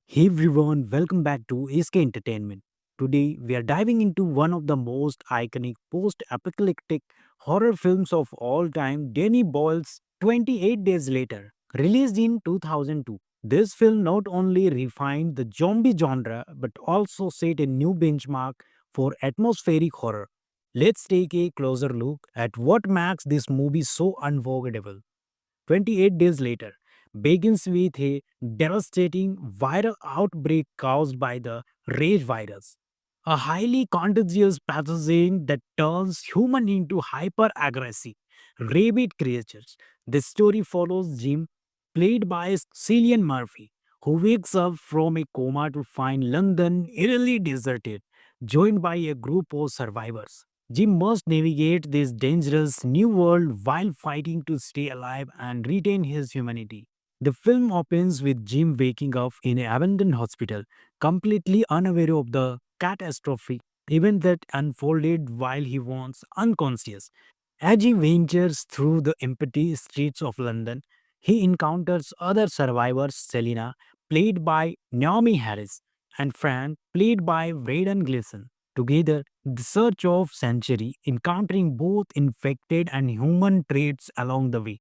Hey everyone, welcome back to SK Entertainment. Today we are diving into one of the most iconic post-apocalyptic horror films of all time, Danny Boyle's 28 Days Later, released in 2002. This film not only refined the zombie genre but also set a new benchmark for atmospheric horror. Let's take a closer look at what makes this movie so unforgettable. 28 days later, begins with a devastating viral outbreak caused by the rage virus, a highly contagious pathogen that turns humans into hyper aggressive, rabid creatures. The story follows Jim, played by Cillian Murphy, who wakes up from a coma to find London eerily deserted, joined by a group of survivors. Jim must navigate this dangerous new world while fighting to stay alive and retain his humanity. The film opens with Jim waking up in an abandoned hospital, completely unaware of the catastrophic event that unfolded while he was unconscious. As he ventures through the empty streets of London, he encounters other survivors Selina, played by Naomi Harris, and Fran, played by Braden Gleeson. Together, the search of century, encountering both infected and human traits along the way.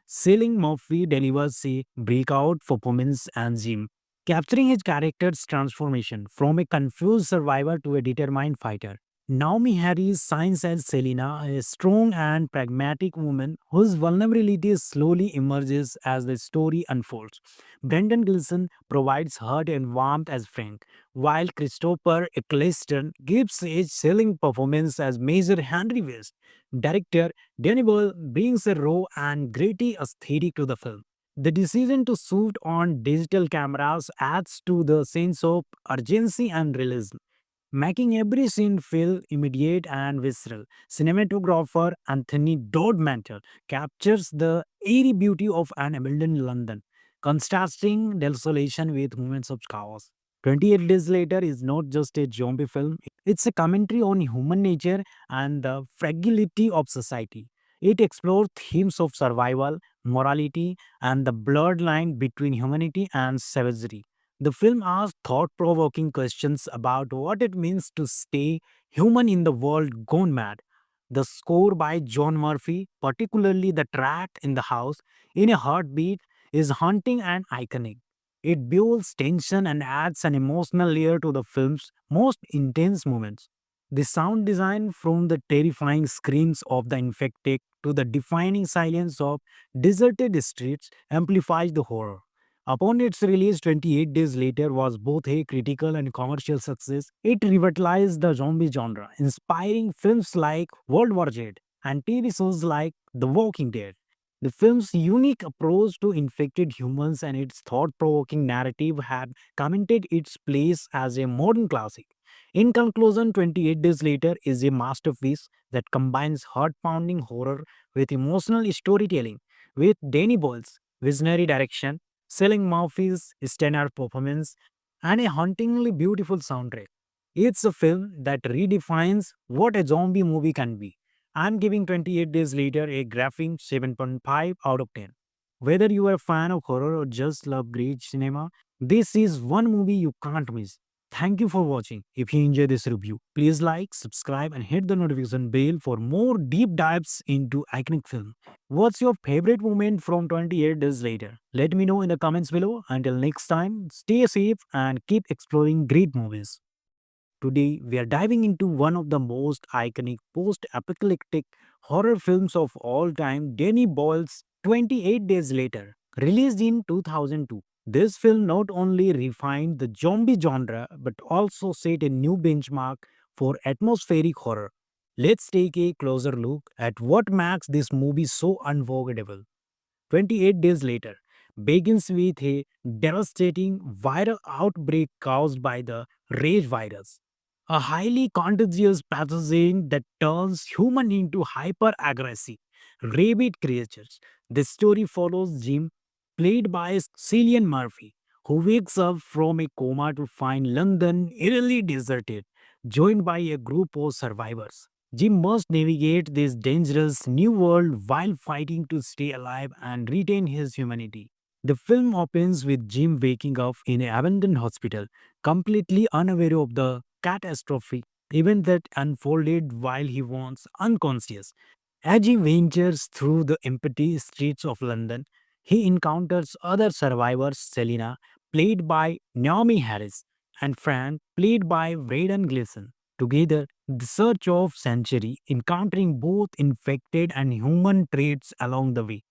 Cillian Murphy delivers a breakout performance as Jim, capturing his character's transformation from a confused survivor to a determined fighter. Naomi Harris shines as Selena, a strong and pragmatic woman whose vulnerability slowly emerges as the story unfolds. Brendan Gleeson provides heart and warmth as Frank, while Christopher Eccleston gives a chilling performance as Major Henry West. Director Danny Boyle brings a raw and gritty aesthetic to the film. The decision to shoot on digital cameras adds to the sense of urgency and realism, making every scene feel immediate and visceral. Cinematographer Anthony Dodmantle captures the eerie beauty of an abandoned London, contrasting desolation with moments of chaos. 28 Days Later is not just a zombie film, it's a commentary on human nature and the fragility of society. It explores themes of survival, morality, and the blurred line between humanity and savagery. The film asks thought provoking questions about what it means to stay human in the world gone mad. The score by John Murphy, particularly the track in the house, in a heartbeat, is haunting and iconic. It builds tension and adds an emotional layer to the film's most intense moments. The sound design, from the terrifying screams of the infected to the deafening silence of deserted streets, amplifies the horror. Upon its release 28 days later was both a critical and commercial success. It revitalized the zombie genre, inspiring films like World War Z and TV shows like The Walking Dead. The film's unique approach to infected humans and its thought-provoking narrative have cemented its place as a modern classic. In conclusion, 28 Days Later is a masterpiece that combines heart-pounding horror with emotional storytelling, with Danny Boyle's visionary direction, Selling Murphy's standout performance, and a hauntingly beautiful soundtrack. It's a film that redefines what a zombie movie can be. I'm giving 28 Days Later a graphing 7.5 out of 10. Whether you are a fan of horror or just love great cinema, this is one movie you can't miss. Thank you for watching. If you enjoyed this review, please like, subscribe, and hit the notification bell for more deep dives into iconic film. What's your favorite moment from 28 days later? Let me know in the comments below. Until next time, stay safe and keep exploring great movies. Today, we are diving into one of the most iconic post apocalyptic horror films of all time, Danny Boyle's 28 Days Later, released in 2002. This film not only refined the zombie genre but also set a new benchmark for atmospheric horror. Let's take a closer look at what makes this movie so unforgettable. 28 days later begins with a devastating viral outbreak caused by the rage virus, a highly contagious pathogen that turns humans into hyper aggressive, rabid creatures. The story follows Jim, played by Cillian Murphy, who wakes up from a coma to find London eerily deserted, joined by a group of survivors. Jim must navigate this dangerous new world while fighting to stay alive and retain his humanity. The film opens with Jim waking up in an abandoned hospital, completely unaware of the catastrophic event that unfolded while he was unconscious. As he ventures through the empty streets of London, he encounters other survivors, Selina, played by Naomi Harris, and Fran, played by Braden Gleeson. Together, the search of century, encountering both infected and human traits along the way.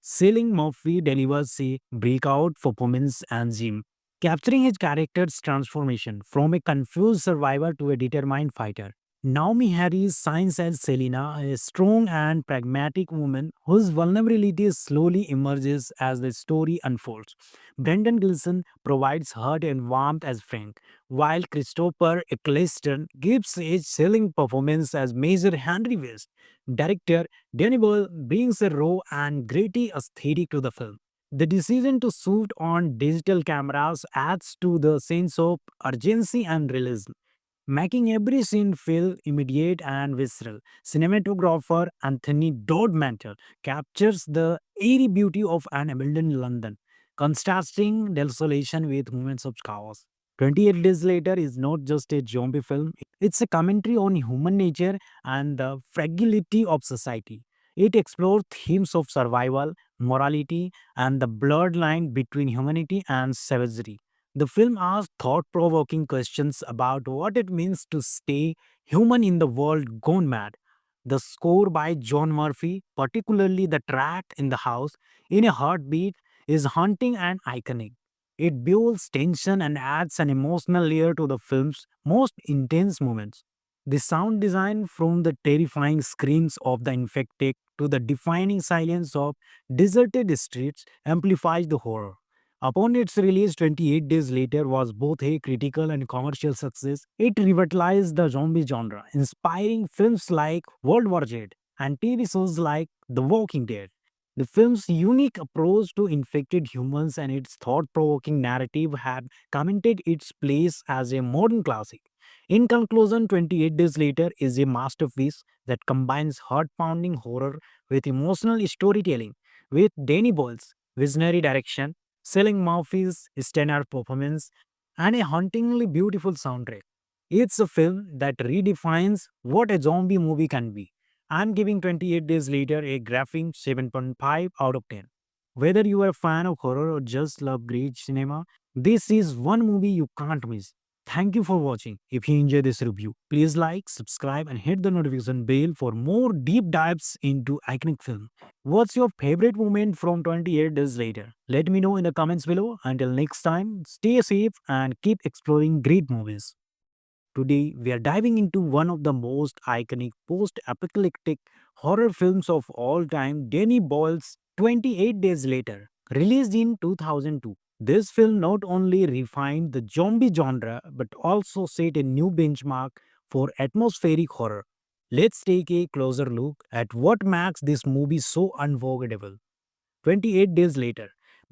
Cillian Murphy delivers a breakout performance as Jim, capturing his character's transformation from a confused survivor to a determined fighter. Naomi Harris shines as Selena, a strong and pragmatic woman whose vulnerability slowly emerges as the story unfolds. Brendan Gleeson provides heart and warmth as Frank, while Christopher Eccleston gives a chilling performance as Major Henry West. Director Danny Boyle brings a raw and gritty aesthetic to the film. The decision to shoot on digital cameras adds to the sense of urgency and realism, making every scene feel immediate and visceral. Cinematographer Anthony Dodmantle captures the eerie beauty of an abandoned London, contrasting desolation with moments of chaos. 28 Days Later is not just a zombie film, it's a commentary on human nature and the fragility of society. It explores themes of survival, morality, and the blurred line between humanity and savagery. The film asks thought provoking questions about what it means to stay human in the world gone mad. The score by John Murphy, particularly the track in the house, in a heartbeat, is haunting and iconic. It builds tension and adds an emotional layer to the film's most intense moments. The sound design, from the terrifying screams of the infected to the deafening silence of deserted streets, amplifies the horror. Upon its release 28 days later was both a critical and commercial success. It revitalized the zombie genre, inspiring films like World War Z and TV shows like The Walking Dead. The film's unique approach to infected humans and its thought provoking narrative have cemented its place as a modern classic. In conclusion, 28 Days Later is a masterpiece that combines heart pounding horror with emotional storytelling, with Danny Boyle's visionary direction, Selling Murphy's standout performance, and a hauntingly beautiful soundtrack. It's a film that redefines what a zombie movie can be. I'm giving 28 Days Later a graphing 7.5 out of 10. Whether you are a fan of horror or just love great cinema, this is one movie you can't miss. Thank you for watching. If you enjoyed this review, please like, subscribe, and hit the notification bell for more deep dives into iconic film. What's your favorite moment from 28 Days Later? Let me know in the comments below. Until next time, stay safe and keep exploring great movies. Today, we are diving into one of the most iconic post apocalyptic horror films of all time, Danny Boyle's 28 Days Later, released in 2002. This film not only refined the zombie genre but also set a new benchmark for atmospheric horror. Let's take a closer look at what makes this movie so unforgettable. 28 days later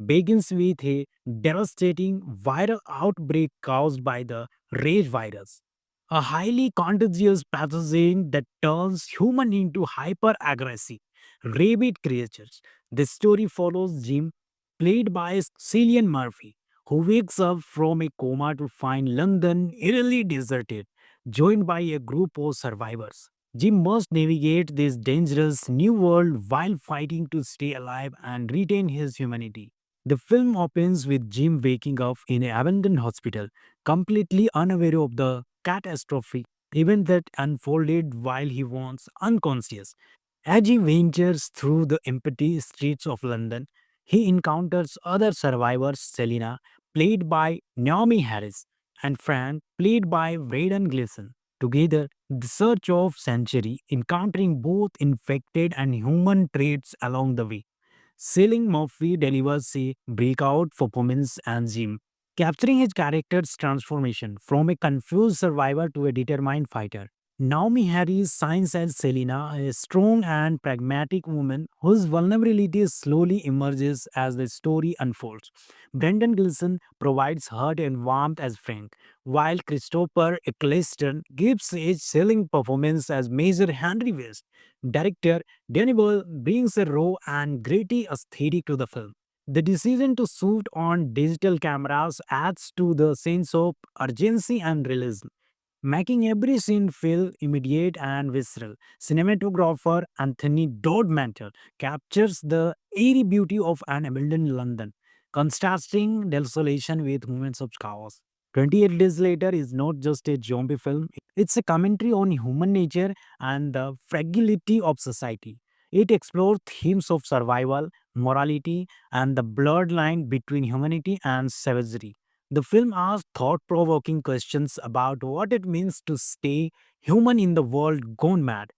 begins with a devastating viral outbreak caused by the rage virus, a highly contagious pathogen that turns humans into hyper aggressive, rabid creatures. The story follows Jim, played by Cillian Murphy, who wakes up from a coma to find London eerily deserted, joined by a group of survivors. Jim must navigate this dangerous new world while fighting to stay alive and retain his humanity. The film opens with Jim waking up in an abandoned hospital, completely unaware of the catastrophic event that unfolded while he was unconscious. As he ventures through the empty streets of London, he encounters other survivors: Selina, played by Naomi Harris, and Fran, played by Braden Gleeson. Together, the search of sanctuary, encountering both infected and human traits along the way. Cillian Murphy delivers a breakout performance as Jim, capturing his character's transformation from a confused survivor to a determined fighter. Naomi Harris shines as Selena, a strong and pragmatic woman whose vulnerability slowly emerges as the story unfolds. Brendan Gleeson provides heart and warmth as Frank, while Christopher Eccleston gives a chilling performance as Major Henry West. Director Danny Boyle brings a raw and gritty aesthetic to the film. The decision to shoot on digital cameras adds to the sense of urgency and realism, making every scene feel immediate and visceral. Cinematographer Anthony Dodmantle captures the eerie beauty of an abandoned London, contrasting desolation with moments of chaos. 28 Days Later is not just a zombie film, it's a commentary on human nature and the fragility of society. It explores themes of survival, morality, and the blurred line between humanity and savagery. The film asks thought provoking questions about what it means to stay human in the world gone mad.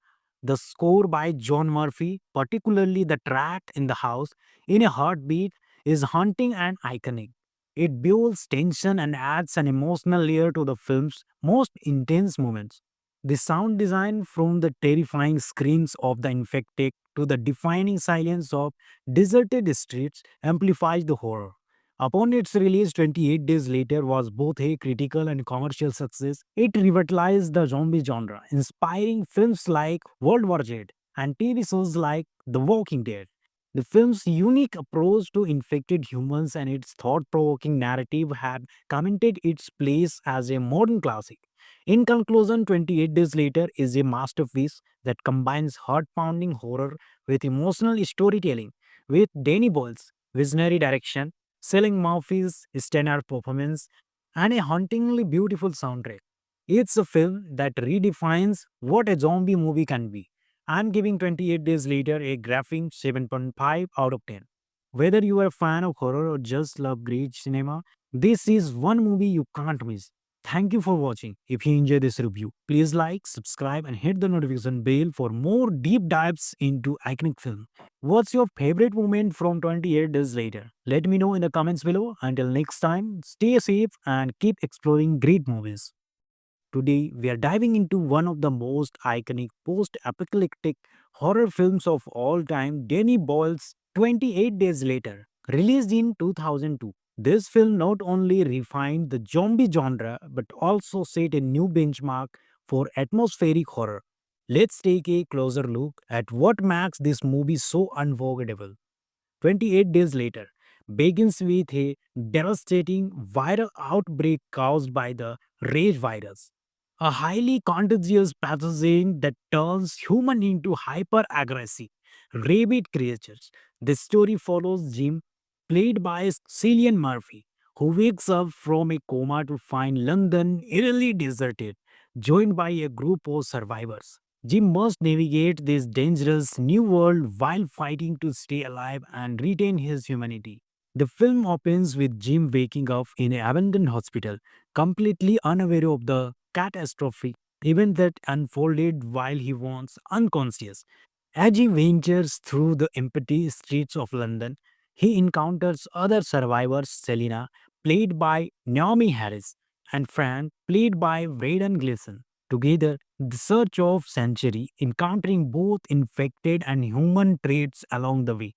The score by John Murphy, particularly the track in the house, in a heartbeat, is haunting and iconic. It builds tension and adds an emotional layer to the film's most intense moments. The sound design, from the terrifying screams of the infected to the deafening silence of deserted streets, amplifies the horror. Upon its release 28 days later was both a critical and commercial success. It revitalized the zombie genre, inspiring films like World War Z and TV shows like The Walking Dead. The film's unique approach to infected humans and its thought provoking narrative have cemented its place as a modern classic. In conclusion, 28 Days Later is a masterpiece that combines heart pounding horror with emotional storytelling, with Danny Boyle's visionary direction, Cillian Murphy's stellar performance, and a hauntingly beautiful soundtrack. It's a film that redefines what a zombie movie can be. I'm giving 28 Days Later a graphing 7.5 out of 10. Whether you are a fan of horror or just love great cinema, this is one movie you can't miss. Thank you for watching. If you enjoyed this review, please like, subscribe, and hit the notification bell for more deep dives into iconic film. What's your favorite moment from 28 Days Later? Let me know in the comments below. Until next time, stay safe and keep exploring great movies. Today, we are diving into one of the most iconic post apocalyptic horror films of all time, Danny Boyle's 28 Days Later, released in 2002. This film not only refined the zombie genre but also set a new benchmark for atmospheric horror. Let's take a closer look at what makes this movie so unforgettable. 28 days later begins with a devastating viral outbreak caused by the rage virus, a highly contagious pathogen that turns humans into hyper-aggressive, rabid creatures. The story follows Jim, played by Cillian Murphy, who wakes up from a coma to find London eerily deserted, joined by a group of survivors. Jim must navigate this dangerous new world while fighting to stay alive and retain his humanity. The film opens with Jim waking up in an abandoned hospital, completely unaware of the catastrophic event that unfolded while he was unconscious. As he ventures through the empty streets of London, he encounters other survivors Selina, played by Naomi Harris, and Frank, played by Braden Gleeson. Together, the search of sanctuary, encountering both infected and human traits along the way.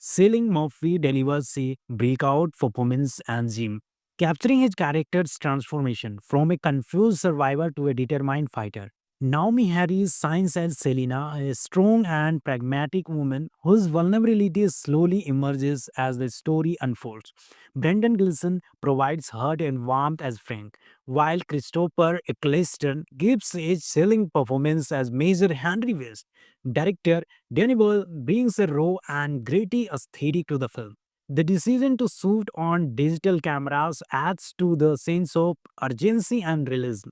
Cillian Murphy delivers a breakout performance as Jim, capturing his character's transformation from a confused survivor to a determined fighter. Naomi Harris shines as Selena, a strong and pragmatic woman whose vulnerability slowly emerges as the story unfolds. Brendan Gleeson provides heart and warmth as Frank, while Christopher Eccleston gives a chilling performance as Major Henry West. Director Danny Boyle brings a raw and gritty aesthetic to the film. The decision to shoot on digital cameras adds to the sense of urgency and realism,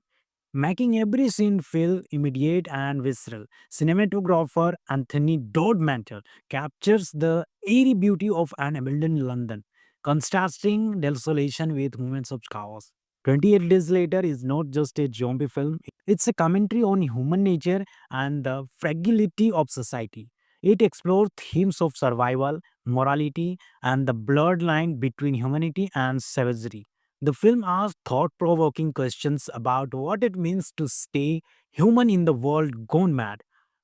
making every scene feel immediate and visceral. Cinematographer Anthony Dodmantle captures the eerie beauty of an abandoned London, contrasting desolation with moments of chaos. 28 Days Later is not just a zombie film, it's a commentary on human nature and the fragility of society. It explores themes of survival, morality, and the blurred line between humanity and savagery. The film asks thought provoking questions about what it means to stay human in the world gone mad.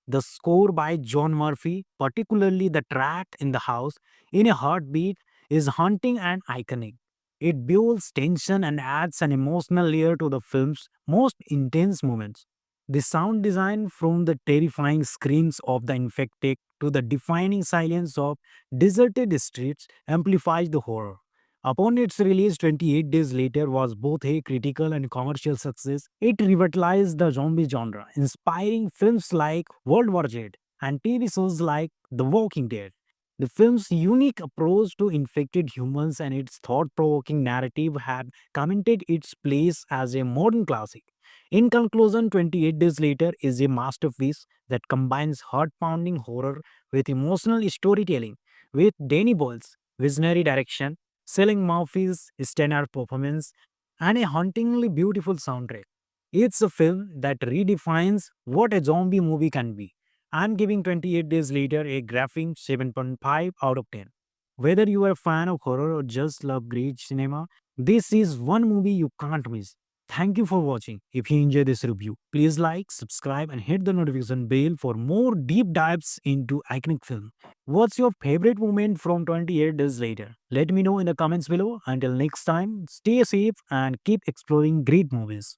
The score by John Murphy, particularly the track in the house, in a heartbeat, is haunting and iconic. It builds tension and adds an emotional layer to the film's most intense moments. The sound design, from the terrifying screams of the infected to the deafening silence of deserted streets, amplifies the horror. Upon its release 28 days later was both a critical and commercial success. It revitalized the zombie genre, inspiring films like World War Z and TV shows like The Walking Dead. The film's unique approach to infected humans and its thought-provoking narrative have cemented its place as a modern classic. In conclusion, 28 Days Later is a masterpiece that combines heart-pounding horror with emotional storytelling, with Danny Boyle's visionary direction, Cillian Murphy's stellar performance, and a hauntingly beautiful soundtrack. It's a film that redefines what a zombie movie can be. I'm giving 28 Days Later a graphing 7.5 out of 10. Whether you are a fan of horror or just love great cinema, this is one movie you can't miss. Thank you for watching. If you enjoyed this review, please like, subscribe, and hit the notification bell for more deep dives into iconic film. What's your favorite moment from 28 days later? Let me know in the comments below. Until next time, stay safe and keep exploring great movies.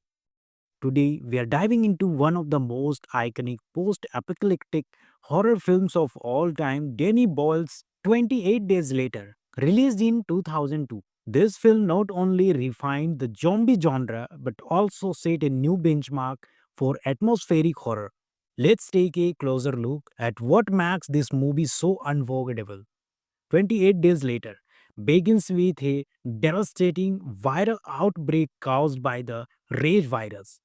Today, we are diving into one of the most iconic post apocalyptic horror films of all time, Danny Boyle's 28 Days Later, released in 2002. This film not only refined the zombie genre but also set a new benchmark for atmospheric horror. Let's take a closer look at what makes this movie so unforgettable. 28 days later begins with a devastating viral outbreak caused by the rage virus,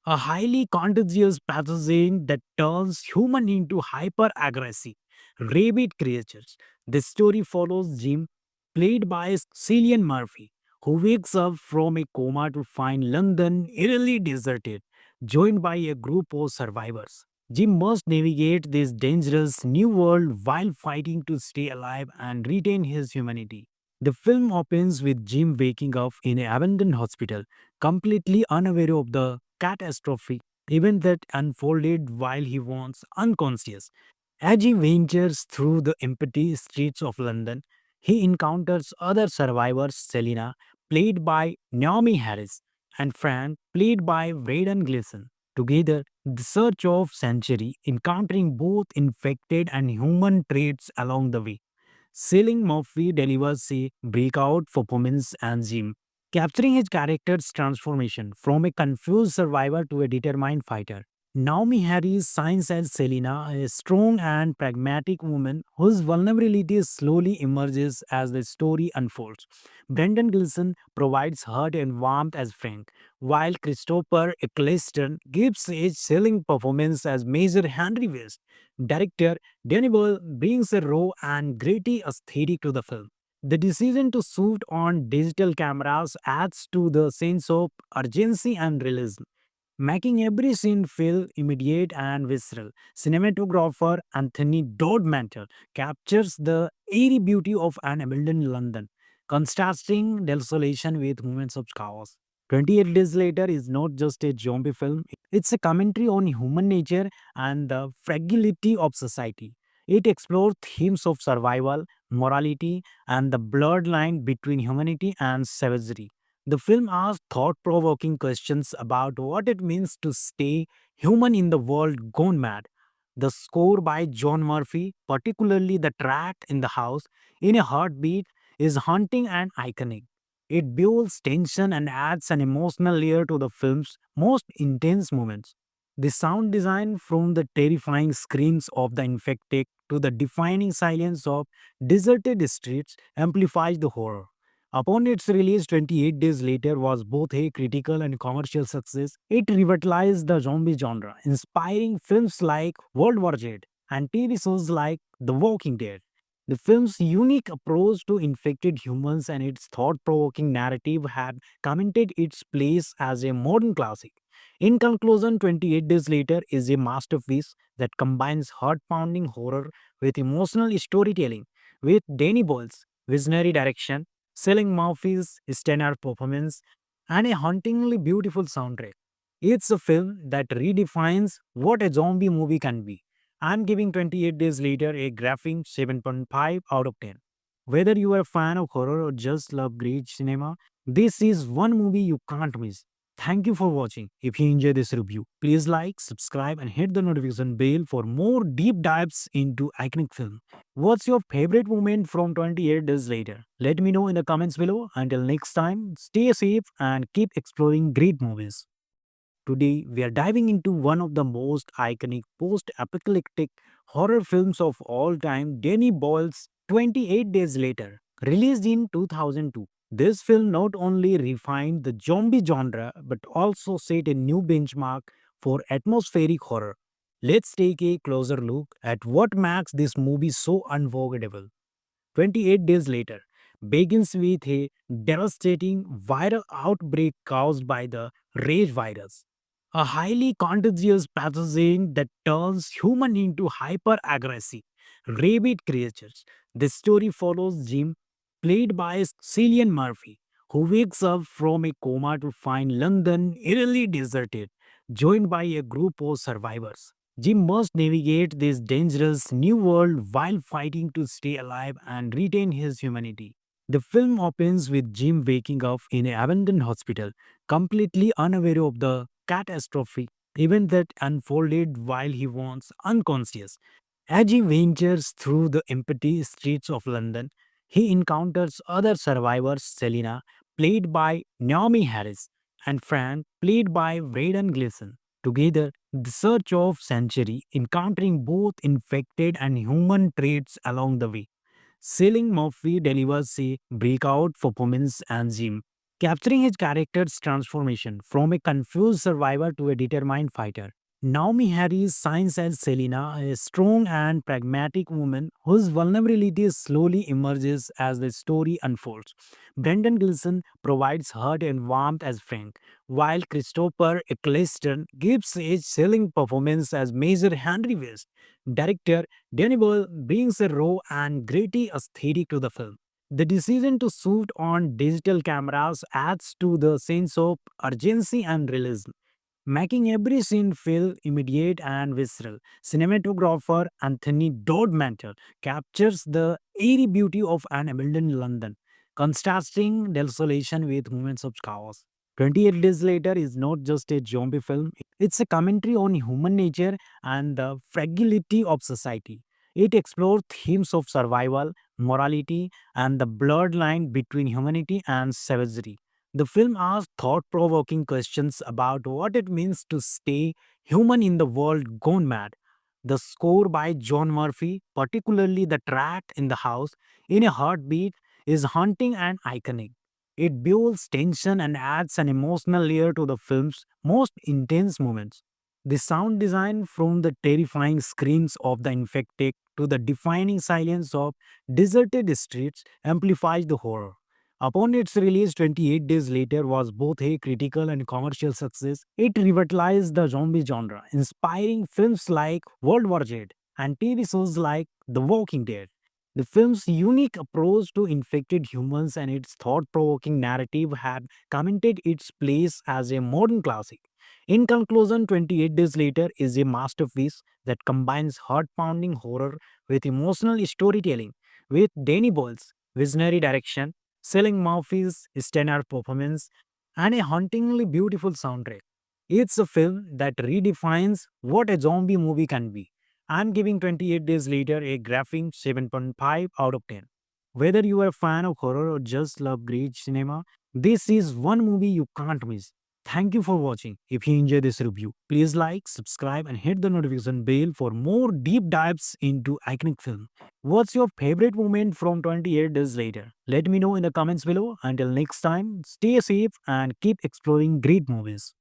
a highly contagious pathogen that turns humans into hyper-aggressive, rabid creatures. The story follows Jim, played by Cillian Murphy, who wakes up from a coma to find London eerily deserted, joined by a group of survivors. Jim must navigate this dangerous new world while fighting to stay alive and retain his humanity. The film opens with Jim waking up in an abandoned hospital, completely unaware of the catastrophic event that unfolded while he was unconscious. As he ventures through the empty streets of London, he encounters other survivors Selina, played by Naomi Harris, and Frank, played by Braden Gleeson. Together, the search of sanctuary, encountering both infected and human traits along the way. Cillian Murphy delivers a breakout performance as Jim, capturing his character's transformation from a confused survivor to a determined fighter. Naomi Harris shines as Selena, a strong and pragmatic woman whose vulnerability slowly emerges as the story unfolds. Brendan Gleeson provides heart and warmth as Frank, while Christopher Eccleston gives a chilling performance as Major Henry West. Director Danny Boyle brings a raw and gritty aesthetic to the film. The decision to shoot on digital cameras adds to the sense of urgency and realism, making every scene feel immediate and visceral. Cinematographer Anthony Dodmantle captures the eerie beauty of an abandoned London, contrasting desolation with moments of chaos. 28 Days Later is not just a zombie film, it's a commentary on human nature and the fragility of society. It explores themes of survival, morality, and the blurred line between humanity and savagery. The film asks thought provoking questions about what it means to stay human in the world gone mad. The score by John Murphy, particularly the track in the house, in a heartbeat, is haunting and iconic. It builds tension and adds an emotional layer to the film's most intense moments. The sound design, from the terrifying screams of the infected to the deafening silence of deserted streets, amplifies the horror. Upon its release 28 days later was both a critical and commercial success. It revitalized the zombie genre, inspiring films like World War Z and TV shows like The Walking Dead. The film's unique approach to infected humans and its thought-provoking narrative have cemented its place as a modern classic. In conclusion, 28 Days Later is a masterpiece that combines heart-pounding horror with emotional storytelling, with Danny Boyle's visionary direction, Selling Murphy's stellar performance, and a hauntingly beautiful soundtrack. It's a film that redefines what a zombie movie can be. I'm giving 28 Days Later a graphing 7.5 out of 10. Whether you are a fan of horror or just love great cinema, this is one movie you can't miss. Thank you for watching. If you enjoyed this review, please like, subscribe, and hit the notification bell for more deep dives into iconic film. What's your favorite moment from 28 days later? Let me know in the comments below. Until next time, stay safe and keep exploring great movies. Today, we are diving into one of the most iconic post apocalyptic horror films of all time, Danny Boyle's 28 Days Later, released in 2002. This film not only refined the zombie genre but also set a new benchmark for atmospheric horror. Let's take a closer look at what makes this movie so unforgettable. 28 days later begins with a devastating viral outbreak caused by the rage virus, a highly contagious pathogen that turns humans into hyper-aggressive, rabid creatures. The story follows Jim, played by Cillian Murphy, who wakes up from a coma to find London eerily deserted, joined by a group of survivors. Jim must navigate this dangerous new world while fighting to stay alive and retain his humanity. The film opens with Jim waking up in an abandoned hospital, completely unaware of the catastrophic event that unfolded while he was unconscious. As he ventures through the empty streets of London, he encounters other survivors Selina, played by Naomi Harris, and Frank, played by Braden Gleeson. Together, the search of century, encountering both infected and human traits along the way. Cillian Murphy delivers a breakout performance as Jim, capturing his character's transformation from a confused survivor to a determined fighter. Naomi Harris shines as Selena, a strong and pragmatic woman whose vulnerability slowly emerges as the story unfolds. Brendan Gleeson provides heart and warmth as Frank, while Christopher Eccleston gives a chilling performance as Major Henry West. Director Danny Boyle brings a raw and gritty aesthetic to the film. The decision to shoot on digital cameras adds to the sense of urgency and realism, making every scene feel immediate and visceral. Cinematographer Anthony Dodmantle captures the eerie beauty of an abandoned London, contrasting desolation with moments of chaos. 28 Days Later is not just a zombie film, it's a commentary on human nature and the fragility of society. It explores themes of survival, morality, and the blurred line between humanity and savagery. The film asks thought provoking questions about what it means to stay human in the world gone mad. The score by John Murphy, particularly the track in the house in a heartbeat, is haunting and iconic. It builds tension and adds an emotional layer to the film's most intense moments. The sound design, from the terrifying screams of the infected to the deafening silence of deserted streets, amplifies the horror. Upon its release 28 days later was both a critical and commercial success. It revitalized the zombie genre, inspiring films like World War Z and TV shows like The Walking Dead. The film's unique approach to infected humans and its thought-provoking narrative have cemented its place as a modern classic. In conclusion, 28 Days Later is a masterpiece that combines heart-pounding horror with emotional storytelling, with Danny Boyle's visionary direction, Selling Murphy's standout performance, and a hauntingly beautiful soundtrack. It's a film that redefines what a zombie movie can be. I'm giving 28 Days Later a graphing 7.5 out of 10. Whether you are a fan of horror or just love great cinema, this is one movie you can't miss. Thank you for watching. If you enjoyed this review, please like, subscribe, and hit the notification bell for more deep dives into iconic film. What's your favorite moment from 28 days later? Let me know in the comments below. Until next time, stay safe and keep exploring great movies.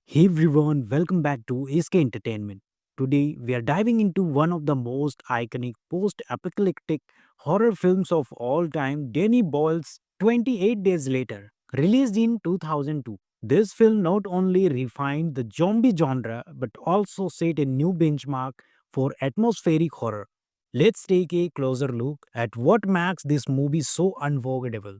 Hey everyone, welcome back to SK Entertainment. Today we are diving into one of the most iconic post-apocalyptic horror films of all time, Danny Boyle's 28 Days Later, released in 2002. This film not only refined the zombie genre but also set a new benchmark for atmospheric horror. Let's take a closer look at what makes this movie so unforgettable.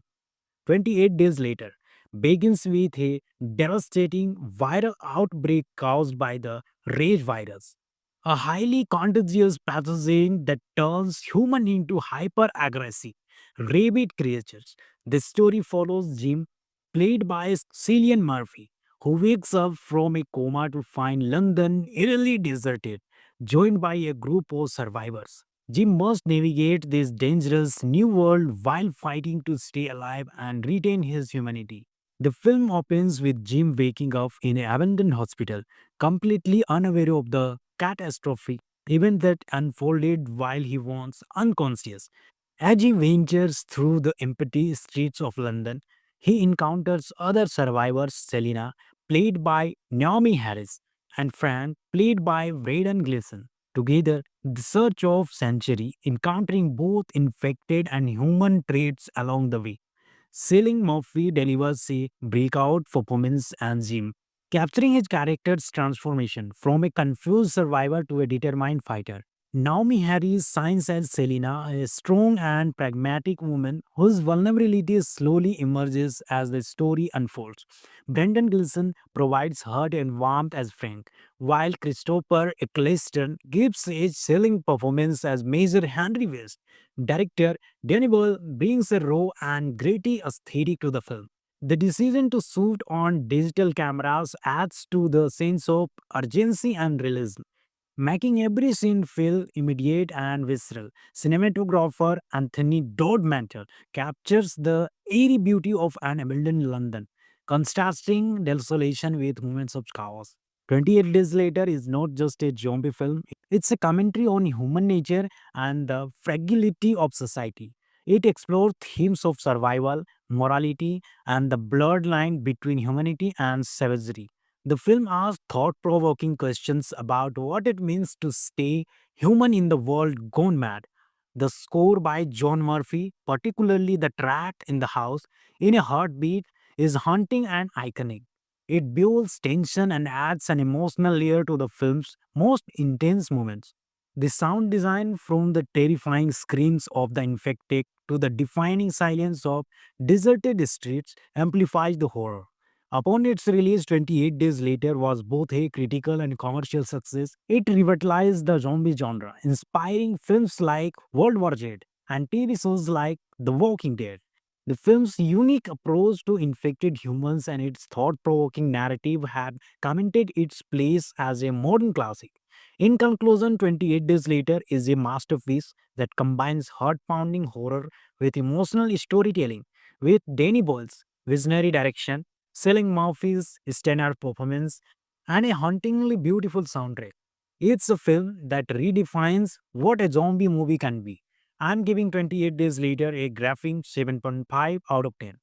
28 days later begins with a devastating viral outbreak caused by the rage virus, a highly contagious pathogen that turns humans into hyper aggressive, rabid creatures. The story follows Jim, played by Cillian Murphy, who wakes up from a coma to find London eerily deserted, joined by a group of survivors. Jim must navigate this dangerous new world while fighting to stay alive and retain his humanity. The film opens with Jim waking up in an abandoned hospital, completely unaware of the catastrophic event that unfolded while he was unconscious. As he ventures through the empty streets of London, he encounters other survivors Selina, played by Naomi Harris, and Frank, played by Braden Gleeson. Together, the search of century, encountering both infected and human traits along the way. Cillian Murphy delivers a breakout performance as Jim, capturing his character's transformation from a confused survivor to a determined fighter. Naomi Harris shines as Selena, a strong and pragmatic woman whose vulnerability slowly emerges as the story unfolds. Brendan Gleeson provides heart and warmth as Frank, while Christopher Eccleston gives a chilling performance as Major Henry West. Director Danny Boyle brings a raw and gritty aesthetic to the film. The decision to shoot on digital cameras adds to the sense of urgency and realism, making every scene feel immediate and visceral. Cinematographer Anthony Dodmantle captures the eerie beauty of an abandoned London, contrasting desolation with moments of chaos. 28 Days Later is not just a zombie film, it's a commentary on human nature and the fragility of society. It explores themes of survival, morality, and the blurred line between humanity and savagery. The film asks thought provoking questions about what it means to stay human in the world gone mad. The score by John Murphy, particularly the track in the house, in a heartbeat, is haunting and iconic. It builds tension and adds an emotional layer to the film's most intense moments. The sound design, from the terrifying screams of the infected to the deafening silence of deserted streets, amplifies the horror. Upon its release 28 days later was both a critical and commercial success. It revitalized the zombie genre, inspiring films like World War Z and TV shows like The Walking Dead. The film's unique approach to infected humans and its thought-provoking narrative have cemented its place as a modern classic. In conclusion, 28 Days Later is a masterpiece that combines heart-pounding horror with emotional storytelling, with Danny Boyle's visionary direction, Selling Murphy's standout performance, and a hauntingly beautiful soundtrack. It's a film that redefines what a zombie movie can be. I'm giving 28 Days Later a graphing 7.5 out of 10.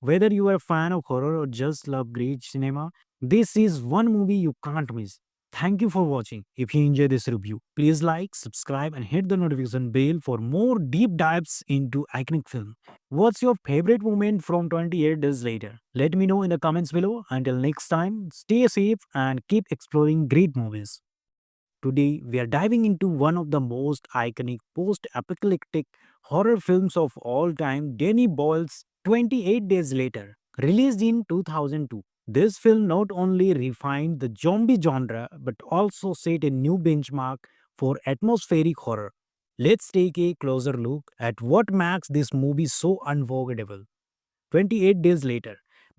Whether you are a fan of horror or just love great cinema, this is one movie you can't miss. Thank you for watching. If you enjoyed this review, please like, subscribe, and hit the notification bell for more deep dives into iconic film. What's your favorite moment from 28 days later? Let me know in the comments below. Until next time, stay safe and keep exploring great movies. Today, we are diving into one of the most iconic post apocalyptic horror films of all time, Danny Boyle's 28 Days Later, released in 2002. This film not only refined the zombie genre but also set a new benchmark for atmospheric horror. Let's take a closer look at what makes this movie so unforgettable. 28 days later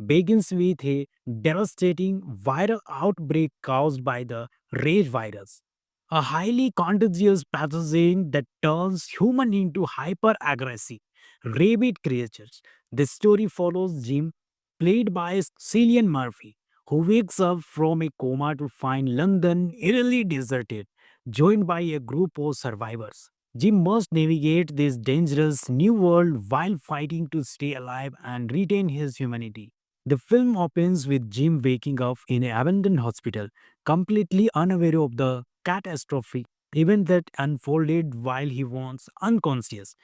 begins with a devastating viral outbreak caused by the rage virus, a highly contagious pathogen that turns humans into hyper aggressive, rabid creatures. The story follows Jim, played by Cillian Murphy, who wakes up from a coma to find London eerily deserted, joined by a group of survivors. Jim must navigate this dangerous new world while fighting to stay alive and retain his humanity. The film opens with Jim waking up in an abandoned hospital, completely unaware of the catastrophic event that unfolded while he was unconscious.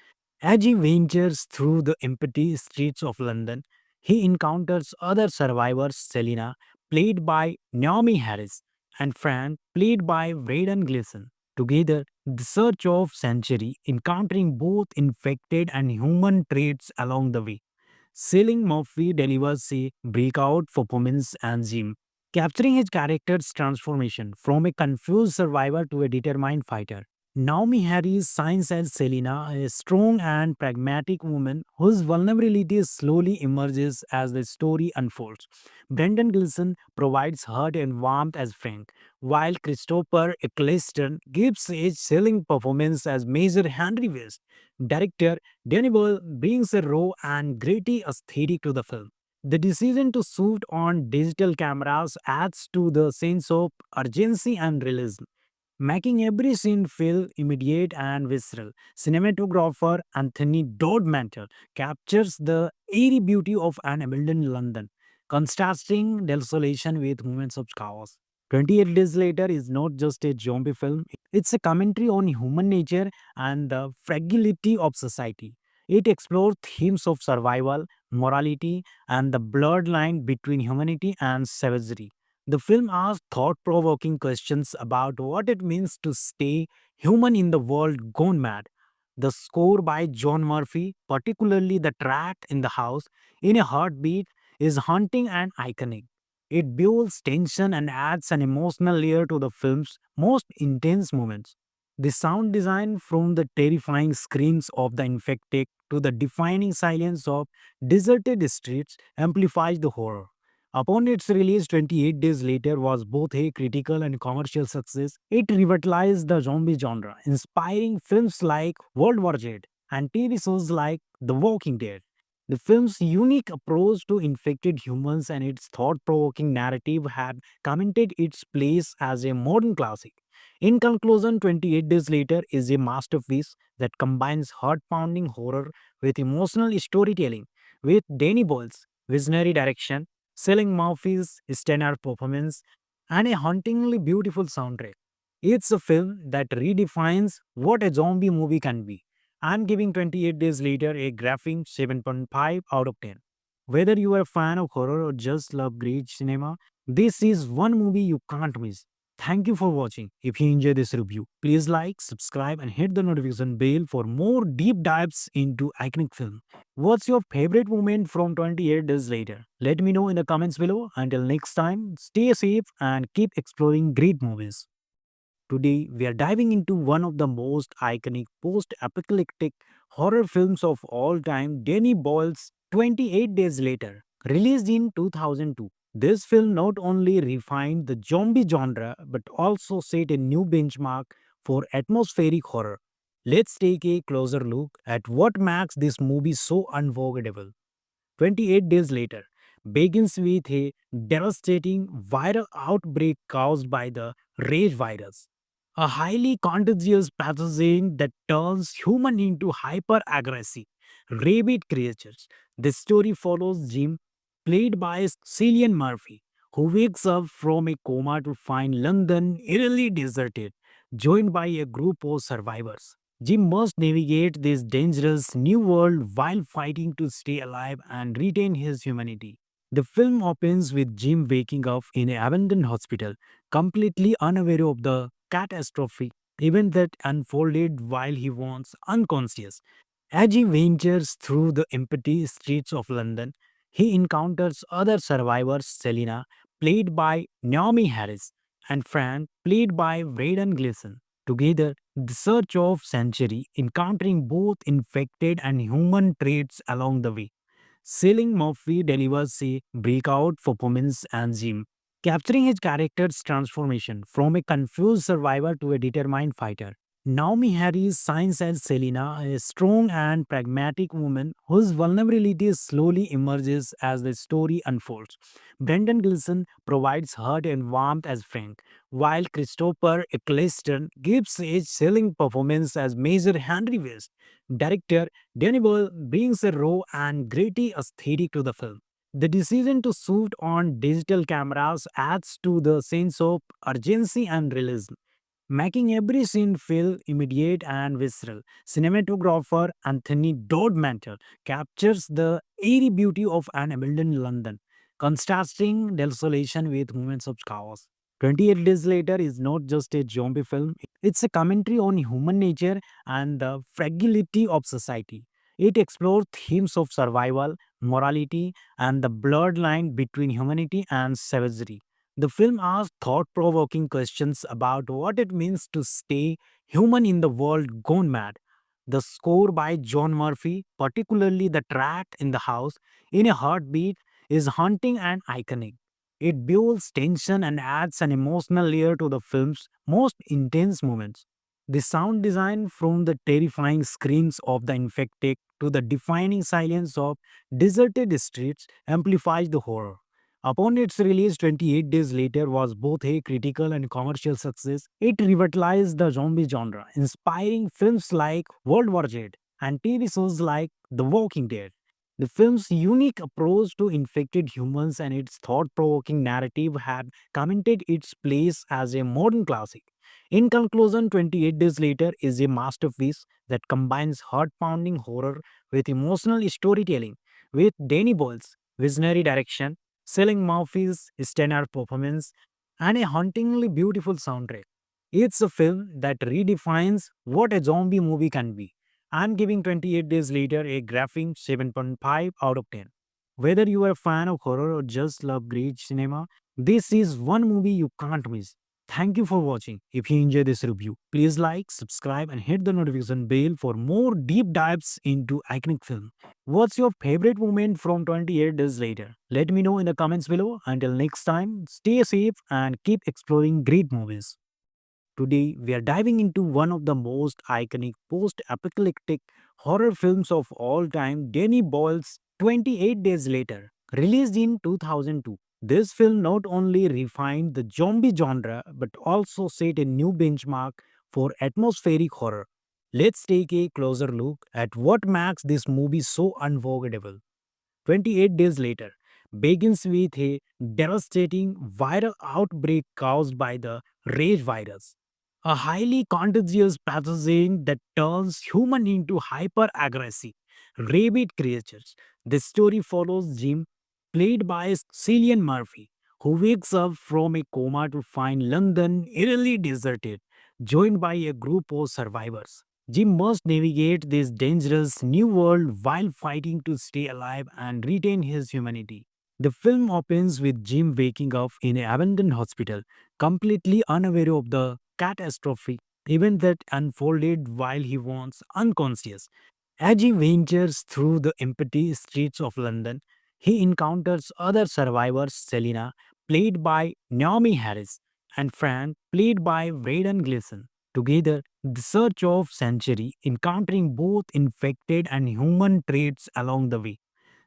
As he ventures through the empty streets of London, he encounters other survivors: Selina, played by Naomi Harris, and Fran, played by Braden Gleeson. Together, the search of sanctuary, encountering both infected and human traits along the way. Cillian Murphy delivers a breakout performance as Jim, capturing his character's transformation from a confused survivor to a determined fighter. Naomi Harris shines as Selina, a strong and pragmatic woman whose vulnerability slowly emerges as the story unfolds. Brendan Gleeson provides heart and warmth as Frank, while Christopher Eccleston gives a chilling performance as Major Henry West. Director Danny Boyle brings a raw and gritty aesthetic to the film. The decision to shoot on digital cameras adds to the sense of urgency and realism, making every scene feel immediate and visceral. Cinematographer Anthony Dodmantle captures the eerie beauty of an abandoned London, contrasting desolation with moments of chaos. 28 Days Later is not just a zombie film, it's a commentary on human nature and the fragility of society. It explores themes of survival, morality, and the blurred line between humanity and savagery. The film asks thought provoking questions about what it means to stay human in the world gone mad. The score by John Murphy, particularly the track in the house, in a heartbeat, is haunting and iconic. It builds tension and adds an emotional layer to the film's most intense moments. The sound design, from the terrifying screams of the infected to the deafening silence of deserted streets, amplifies the horror. Upon its release 28 days later was both a critical and commercial success. It revitalized the zombie genre, inspiring films like World War Z and TV shows like The Walking Dead. The film's unique approach to infected humans and its thought-provoking narrative have cemented its place as a modern classic. In conclusion, 28 Days Later is a masterpiece that combines heart-pounding horror with emotional storytelling, with Danny Boyle's visionary direction, Cillian Murphy's stellar performance, and a hauntingly beautiful soundtrack. It's a film that redefines what a zombie movie can be. I'm giving 28 Days Later a graphing 7.5 out of 10. Whether you are a fan of horror or just love great cinema, this is one movie you can't miss. Thank you for watching. If you enjoyed this review, please like, subscribe, and hit the notification bell for more deep dives into iconic film. What's your favorite moment from 28 days later? Let me know in the comments below. Until next time, stay safe and keep exploring great movies. Today, we are diving into one of the most iconic post apocalyptic horror films of all time, Danny Boyle's 28 Days Later, released in 2002. This film not only refined the zombie genre but also set a new benchmark for atmospheric horror. Let's take a closer look at what makes this movie so unforgettable. 28 days later begins with a devastating viral outbreak caused by the rage virus, a highly contagious pathogen that turns humans into hyper aggressive, rabid creatures. The story follows Jim, played by Cillian Murphy, who wakes up from a coma to find London eerily deserted, joined by a group of survivors. Jim must navigate this dangerous new world while fighting to stay alive and retain his humanity. The film opens with Jim waking up in an abandoned hospital, completely unaware of the catastrophic event that unfolded while he was unconscious. As he ventures through the empty streets of London, he encounters other survivors, Selina, played by Naomi Harris, and Fran, played by Braden Gleeson. Together, the search of sanctuary, encountering both infected and human traits along the way. Cillian Murphy delivers a breakout performance as Jim, capturing his character's transformation from a confused survivor to a determined fighter. Naomi Harris shines as Selina, a strong and pragmatic woman whose vulnerability slowly emerges as the story unfolds. Brendan Gleeson provides heart and warmth as Frank, while Christopher Eccleston gives a chilling performance as Major Henry West. Director Danny Boyle brings a raw and gritty aesthetic to the film. The decision to shoot on digital cameras adds to the sense of urgency and realism, making every scene feel immediate and visceral. Cinematographer Anthony Dodmantle captures the eerie beauty of an abandoned London, contrasting desolation with moments of chaos. 28 Days Later is not just a zombie film, it's a commentary on human nature and the fragility of society. It explores themes of survival, morality, and the blurred line between humanity and savagery. The film asks thought provoking questions about what it means to stay human in the world gone mad. The score by John Murphy, particularly the track in the house, in a heartbeat, is haunting and iconic. It builds tension and adds an emotional layer to the film's most intense moments. The sound design, from the terrifying screams of the infected to the deafening silence of deserted streets, amplifies the horror. Upon its release 28 days later was both a critical and commercial success. It revitalized the zombie genre, inspiring films like World War Z and TV shows like The Walking Dead. The film's unique approach to infected humans and its thought-provoking narrative have cemented its place as a modern classic. In conclusion, 28 Days Later is a masterpiece that combines heart-pounding horror with emotional storytelling, with Danny Boyle's visionary direction, Cillian Murphy's stellar performance, and a hauntingly beautiful soundtrack. It's a film that redefines what a zombie movie can be. I'm giving 28 Days Later a graphing 7.5 out of 10. Whether you are a fan of horror or just love great cinema, this is one movie you can't miss. Thank you for watching. If you enjoyed this review, please like, subscribe, and hit the notification bell for more deep dives into iconic film. What's your favorite moment from 28 days later? Let me know in the comments below. Until next time, stay safe and keep exploring great movies. Today, we are diving into one of the most iconic post apocalyptic horror films of all time, Danny Boyle's 28 Days Later, released in 2002. This film not only refined the zombie genre but also set a new benchmark for atmospheric horror. Let's take a closer look at what makes this movie so unforgettable. 28 days later begins with a devastating viral outbreak caused by the rage virus, a highly contagious pathogen that turns human into hyper-aggressive, rabid creatures. The story follows Jim, played by Cillian Murphy, who wakes up from a coma to find London eerily deserted, joined by a group of survivors. Jim must navigate this dangerous new world while fighting to stay alive and retain his humanity. The film opens with Jim waking up in an abandoned hospital, completely unaware of the catastrophic event that unfolded while he was unconscious. As he ventures through the empty streets of London, he encounters other survivors Selina, played by Naomi Harris, and Fran, played by Braden Gleeson. Together, the search of Sanctuary, encountering both infected and human traits along the way.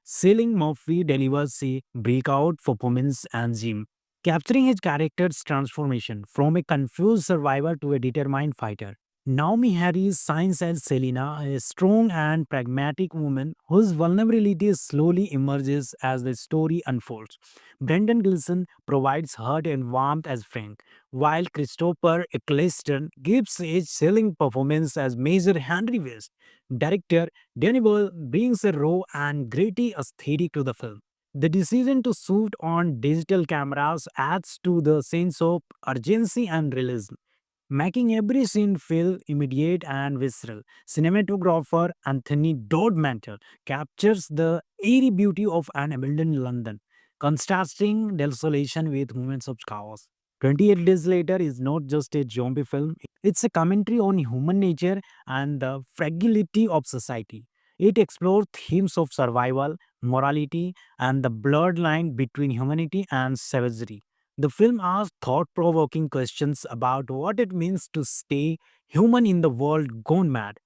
Cillian Murphy delivers a breakout performance as Jim, capturing his character's transformation from a confused survivor to a determined fighter. Naomi Harris shines as Selena, a strong and pragmatic woman whose vulnerability slowly emerges as the story unfolds. Brendan Gleeson provides heart and warmth as Frank, while Christopher Eccleston gives a chilling performance as Major Henry West. Director Danny Boyle brings a raw and gritty aesthetic to the film. The decision to shoot on digital cameras adds to the sense of urgency and realism, making every scene feel immediate and visceral. Cinematographer Anthony Dodmantle captures the eerie beauty of an abandoned London, contrasting desolation with moments of chaos. 28 Days Later is not just a zombie film, it's a commentary on human nature and the fragility of society. It explores themes of survival, morality, and the blurred line between humanity and savagery. The film asks thought provoking questions about what it means to stay human in the world gone mad.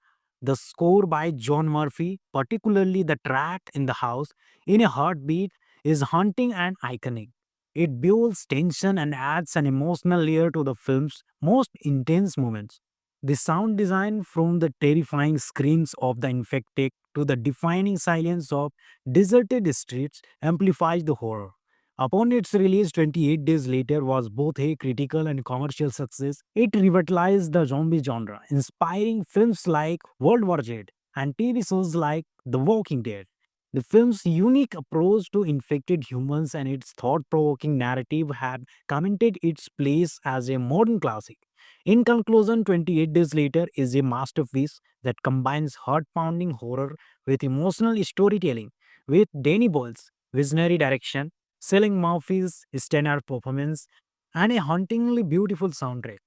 The score by John Murphy, particularly the track in the house in a heartbeat, is haunting and iconic. It builds tension and adds an emotional layer to the film's most intense moments. The sound design, from the terrifying screams of the infected to the deafening silence of deserted streets, amplifies the horror. Upon its release 28 days later was both a critical and commercial success. It revitalized the zombie genre, inspiring films like World War Z and TV shows like The Walking Dead. The film's unique approach to infected humans and its thought-provoking narrative have cemented its place as a modern classic. In conclusion, 28 Days Later is a masterpiece that combines heart-pounding horror with emotional storytelling, with Danny Boyle's visionary direction, Selling Murphy's stellar performance, and a hauntingly beautiful soundtrack.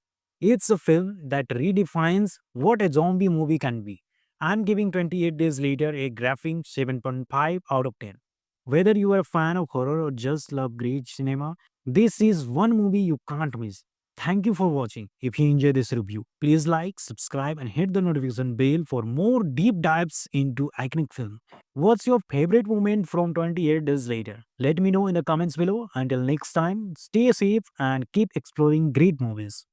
It's a film that redefines what a zombie movie can be. I'm giving 28 Days Later a graphing 7.5 out of 10. Whether you are a fan of horror or just love great cinema, this is one movie you can't miss. Thank you for watching. If you enjoyed this review, please like, subscribe, and hit the notification bell for more deep dives into iconic film. What's your favorite moment from 28 days later? Let me know in the comments below. Until next time, stay safe and keep exploring great movies.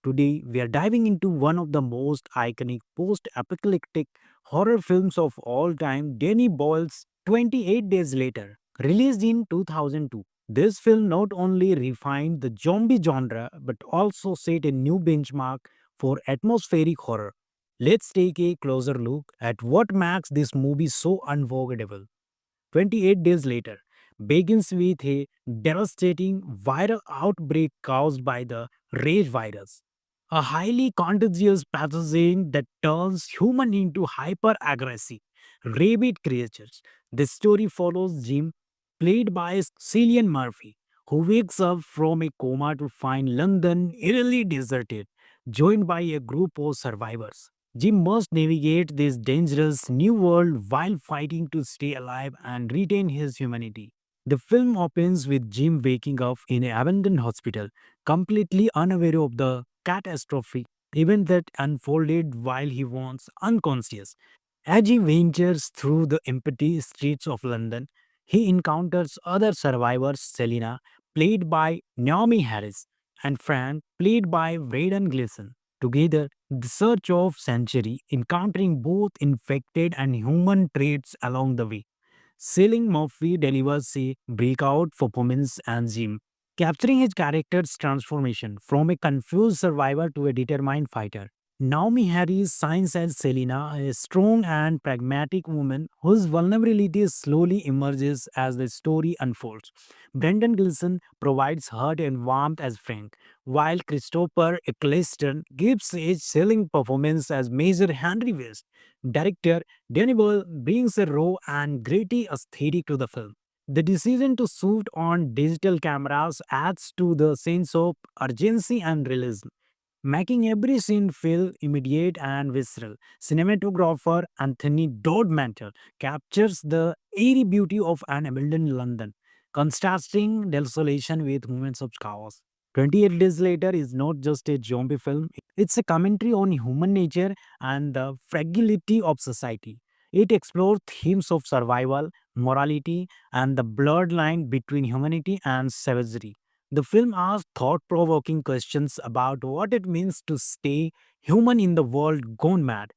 Today, we are diving into one of the most iconic post apocalyptic horror films of all time, Danny Boyle's 28 Days Later, released in 2002. This film not only refined the zombie genre but also set a new benchmark for atmospheric horror. Let's take a closer look at what makes this movie so unforgettable. 28 days later begins with a devastating viral outbreak caused by the rage virus, a highly contagious pathogen that turns human into hyper-aggressive, rabid creatures. The story follows Jim, played by Cillian Murphy, who wakes up from a coma to find London eerily deserted, joined by a group of survivors. Jim must navigate this dangerous new world while fighting to stay alive and retain his humanity. The film opens with Jim waking up in an abandoned hospital, completely unaware of the catastrophic event that unfolded while he was unconscious. As he ventures through the empty streets of London, he encounters other survivors Selina, played by Naomi Harris, and Frank, played by Braden Gleeson. Together, the search of sanctuary, encountering both infected and human traits along the way. Cillian Murphy delivers a breakout performance as Jim, capturing his character's transformation from a confused survivor to a determined fighter. Naomi Harris shines as Selena, a strong and pragmatic woman whose vulnerability slowly emerges as the story unfolds. Brendan Gleeson provides heart and warmth as Frank, while Christopher Eccleston gives a chilling performance as Major Henry West. Director Danny Boyle brings a raw and gritty aesthetic to the film. The decision to shoot on digital cameras adds to the sense of urgency and realism, making every scene feel immediate and visceral. Cinematographer Anthony Dodmantle captures the eerie beauty of an abandoned London, contrasting desolation with moments of chaos. 28 Days Later is not just a zombie film, it's a commentary on human nature and the fragility of society. It explores themes of survival, morality, and the blurred line between humanity and savagery. The film asks thought provoking questions about what it means to stay human in the world gone mad.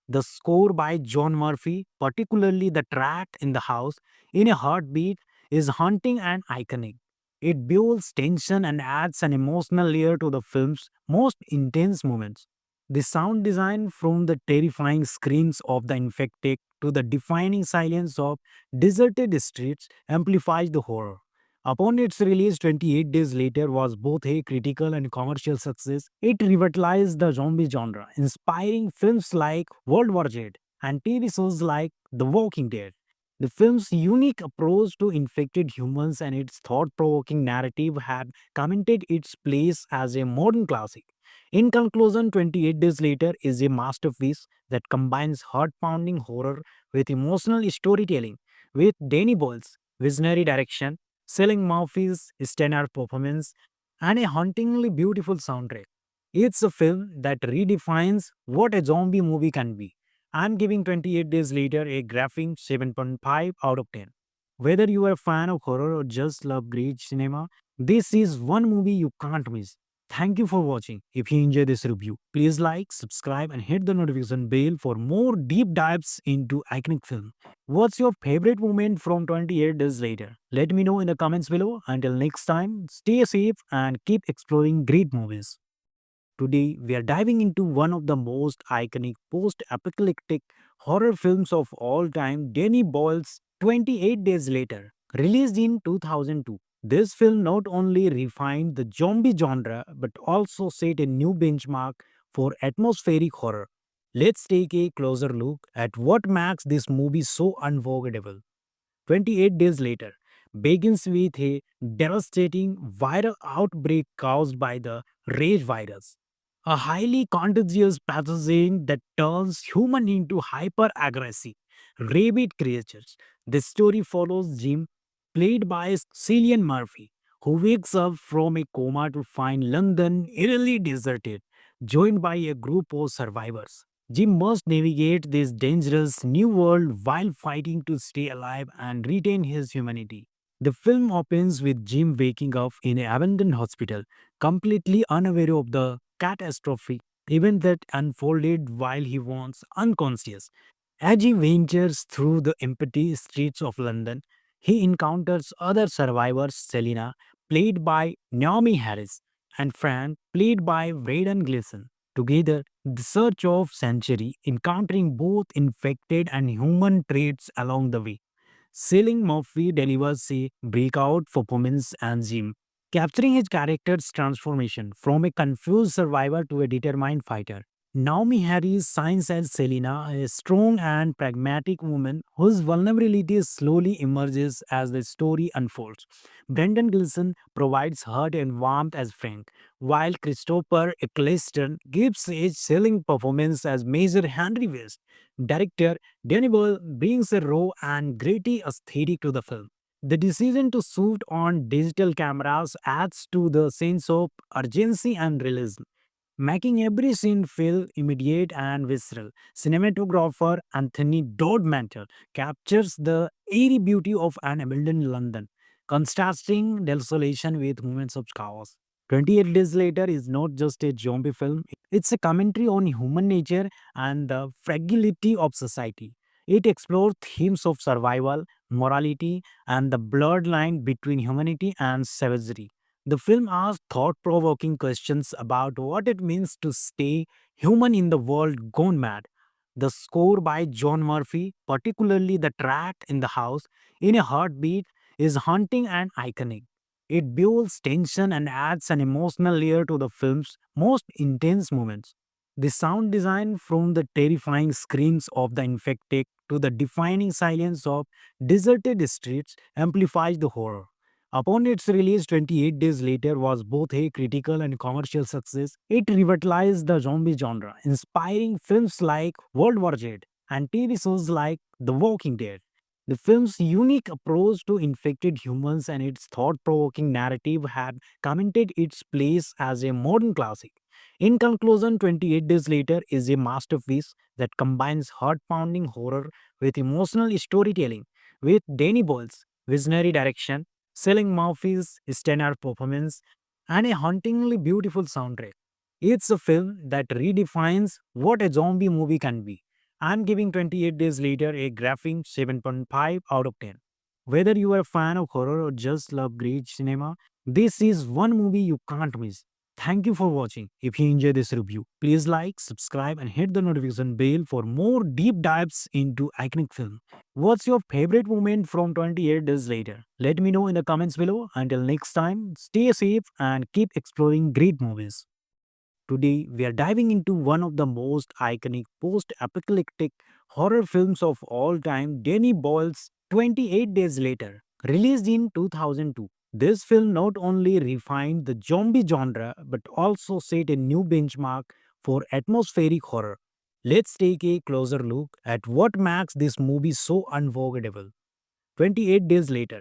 The score by John Murphy, particularly the track in the house, in a heartbeat, is haunting and iconic. It builds tension and adds an emotional layer to the film's most intense moments. The sound design, from the terrifying screams of the infected to the deafening silence of deserted streets, amplifies the horror. Upon its release 28 days later was both a critical and commercial success. It revitalized the zombie genre, inspiring films like World War Z and TV shows like The Walking Dead. The film's unique approach to infected humans and its thought-provoking narrative have cemented its place as a modern classic. In conclusion, 28 Days Later is a masterpiece that combines heart-pounding horror with emotional storytelling, with Danny Boyle's visionary direction, Selling Murphy's stellar performance, and a hauntingly beautiful soundtrack. It's a film that redefines what a zombie movie can be. I'm giving 28 Days Later a graphing 7.5 out of 10. Whether you are a fan of horror or just love great cinema, this is one movie you can't miss. Thank you for watching. If you enjoyed this review, please like, subscribe, and hit the notification bell for more deep dives into iconic film. What's your favorite moment from 28 Days Later? Let me know in the comments below. Until next time, stay safe and keep exploring great movies. Today, we are diving into one of the most iconic post apocalyptic horror films of all time, Danny Boyle's 28 Days Later, released in 2002. This film not only refined the zombie genre but also set a new benchmark for atmospheric horror. Let's take a closer look at what makes this movie so unforgettable. 28 days later begins with a devastating viral outbreak caused by the rage virus, a highly contagious pathogen that turns humans into hyper-aggressive, rabid creatures. The story follows Jim, played by Cillian Murphy, who wakes up from a coma to find London eerily deserted, joined by a group of survivors. Jim must navigate this dangerous new world while fighting to stay alive and retain his humanity. The film opens with Jim waking up in an abandoned hospital, completely unaware of the catastrophic event that unfolded while he was unconscious. As he ventures through the empty streets of London, he encounters other survivors Selina, played by Naomi Harris, and Frank, played by Braden Gleeson. Together, the search of sanctuary, encountering both infected and human traits along the way. Cillian Murphy delivers a breakout performance as Jim, capturing his character's transformation from a confused survivor to a determined fighter. Naomi Harris shines as Selena, a strong and pragmatic woman whose vulnerability slowly emerges as the story unfolds. Brendan Gleeson provides heart and warmth as Frank, while Christopher Eccleston gives a chilling performance as Major Henry West. Director Danny Boyle brings a raw and gritty aesthetic to the film. The decision to shoot on digital cameras adds to the sense of urgency and realism, making every scene feel immediate and visceral. Cinematographer Anthony Dodmantle captures the eerie beauty of an abandoned London, contrasting desolation with moments of chaos. 28 Days Later is not just a zombie film, it's a commentary on human nature and the fragility of society. It explores themes of survival, morality, and the blurred line between humanity and savagery. The film asks thought provoking questions about what it means to stay human in the world gone mad. The score by John Murphy, particularly the track in the house, in a heartbeat, is haunting and iconic. It builds tension and adds an emotional layer to the film's most intense moments. The sound design, from the terrifying screams of the infected to the deafening silence of deserted streets, amplifies the horror. Upon its release 28 days later was both a critical and commercial success. It revitalized the zombie genre, inspiring films like World War Z and TV shows like The Walking Dead. The film's unique approach to infected humans and its thought-provoking narrative have cemented its place as a modern classic. In conclusion, 28 Days Later is a masterpiece that combines heart-pounding horror with emotional storytelling, with Danny Boyle's visionary direction, Selling Murphy's standout performance, and a hauntingly beautiful soundtrack. It's a film that redefines what a zombie movie can be. I'm giving 28 Days Later a graphing 7.5 out of 10. Whether you are a fan of horror or just love great cinema, this is one movie you can't miss. Thank you for watching. If you enjoyed this review, please like, subscribe, and hit the notification bell for more deep dives into iconic film. What's your favorite moment from 28 days later? Let me know in the comments below. Until next time, stay safe and keep exploring great movies. Today, we are diving into one of the most iconic post apocalyptic horror films of all time, Danny Boyle's 28 Days Later, released in 2002. This film not only refined the zombie genre but also set a new benchmark for atmospheric horror. Let's take a closer look at what makes this movie so unforgettable. 28 days later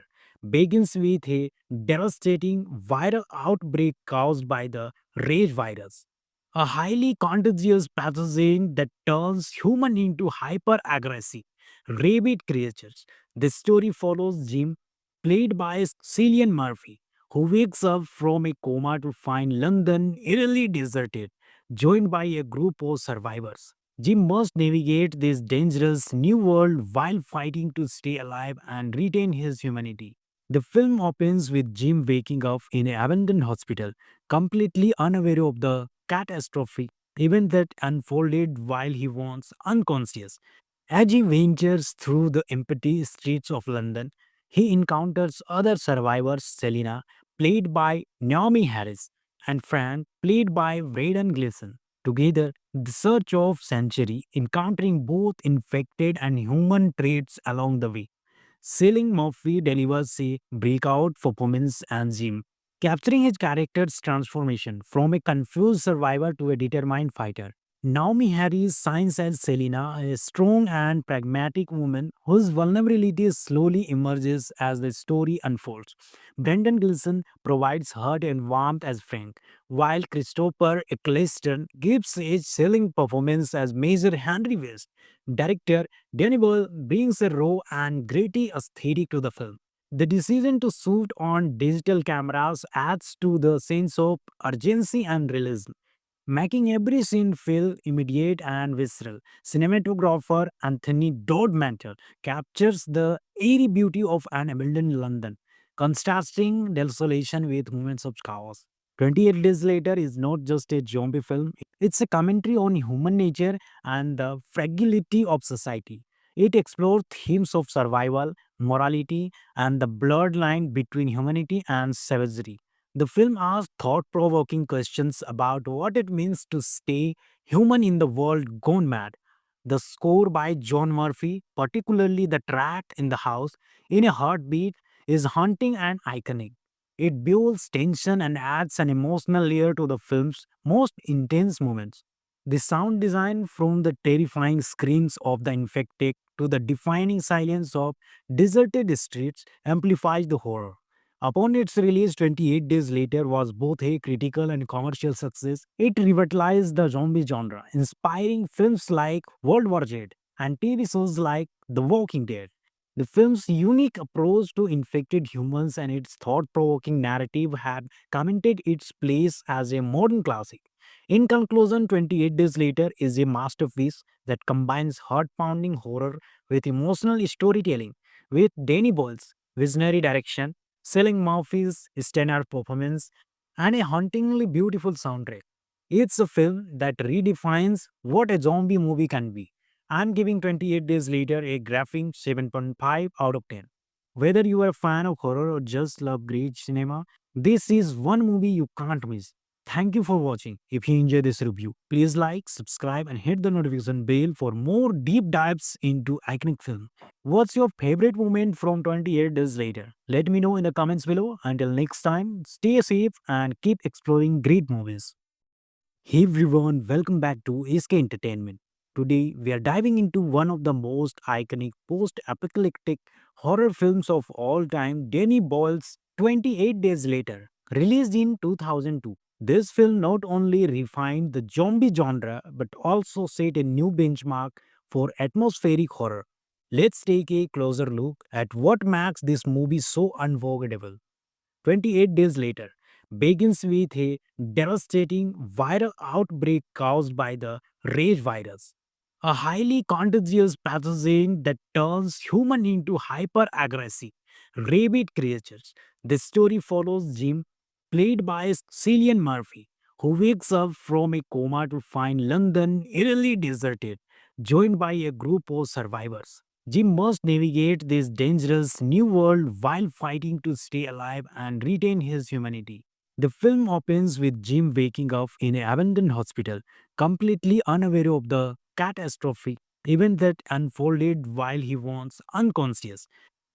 begins with a devastating viral outbreak caused by the rage virus, a highly contagious pathogen that turns humans into hyper-aggressive, rabid creatures. The story follows Jim, played by Cillian Murphy, who wakes up from a coma to find London eerily deserted, joined by a group of survivors. Jim must navigate this dangerous new world while fighting to stay alive and retain his humanity. The film opens with Jim waking up in an abandoned hospital, completely unaware of the catastrophic event that unfolded while he was unconscious. As he ventures through the empty streets of London, he encounters other survivors, Selina, played by Naomi Harris, and Frank, played by Braden Gleeson. Together, the search of sanctuary, encountering both infected and human traits along the way. Cillian Murphy delivers a breakout performance as Jim, capturing his character's transformation from a confused survivor to a determined fighter. Naomi Harris shines as Selena, a strong and pragmatic woman whose vulnerability slowly emerges as the story unfolds. Brendan Gleeson provides heart and warmth as Frank, while Christopher Eccleston gives a chilling performance as Major Henry West. Director Danny Boyle brings a raw and gritty aesthetic to the film. The decision to shoot on digital cameras adds to the sense of urgency and realism, making every scene feel immediate and visceral. Cinematographer Anthony Dodmantle captures the eerie beauty of an abandoned London, contrasting desolation with moments of chaos. 28 Days Later is not just a zombie film, it's a commentary on human nature and the fragility of society. It explores themes of survival, morality, and the blurred line between humanity and savagery. The film asks thought provoking questions about what it means to stay human in the world gone mad. The score by John Murphy, particularly the track in the house in a heartbeat, is haunting and iconic. It builds tension and adds an emotional layer to the film's most intense moments. The sound design, from the terrifying screams of the infected to the deafening silence of deserted streets, amplifies the horror. Upon its release 28 days later was both a critical and commercial success. It revitalized the zombie genre, inspiring films like World War Z and TV shows like The Walking Dead. The film's unique approach to infected humans and its thought-provoking narrative have cemented its place as a modern classic. In conclusion, 28 Days Later is a masterpiece that combines heart-pounding horror with emotional storytelling, with Danny Boyle's visionary direction, Selling Murphy's standout performance, and a hauntingly beautiful soundtrack. It's a film that redefines what a zombie movie can be. I'm giving 28 Days Later a graphing 7.5 out of 10. Whether you are a fan of horror or just love great cinema, this is one movie you can't miss. Thank you for watching. If you enjoyed this review, please like, subscribe, and hit the notification bell for more deep dives into iconic film. What's your favorite moment from 28 days later? Let me know in the comments below. Until next time, stay safe and keep exploring great movies. Hey everyone, welcome back to SK Entertainment. Today we are diving into one of the most iconic post-apocalyptic horror films of all time, Danny Boyle's 28 Days Later, released in 2002. This film not only refined the zombie genre but also set a new benchmark for atmospheric horror. Let's take a closer look at what makes this movie so unforgettable. 28 days later begins with a devastating viral outbreak caused by the rage virus, a highly contagious pathogen that turns humans into hyper aggressive, rabid creatures. The story follows Jim, played by Cillian Murphy, who wakes up from a coma to find London eerily deserted, joined by a group of survivors. Jim must navigate this dangerous new world while fighting to stay alive and retain his humanity. The film opens with Jim waking up in an abandoned hospital, completely unaware of the catastrophic event that unfolded while he was unconscious.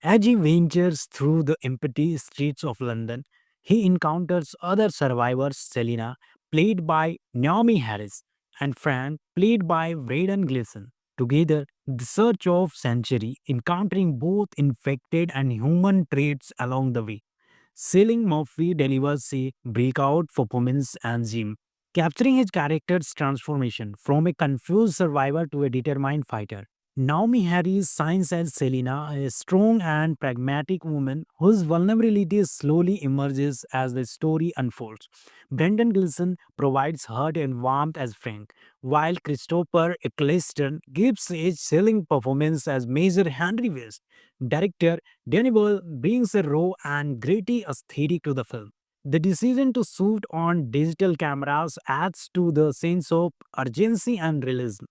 As he ventures through the empty streets of London, he encounters other survivors, Selina, played by Naomi Harris, and Fran, played by Braden Gleeson. Together, the search of sanctuary, encountering both infected and human traits along the way. Cillian Murphy delivers a breakout performance as Jim, capturing his character's transformation from a confused survivor to a determined fighter. Naomi Harris shines as Selena, a strong and pragmatic woman whose vulnerability slowly emerges as the story unfolds. Brendan Gleeson provides heart and warmth as Frank, while Christopher Eccleston gives a chilling performance as Major Henry West. Director Danny Boyle brings a raw and gritty aesthetic to the film. The decision to shoot on digital cameras adds to the sense of urgency and realism,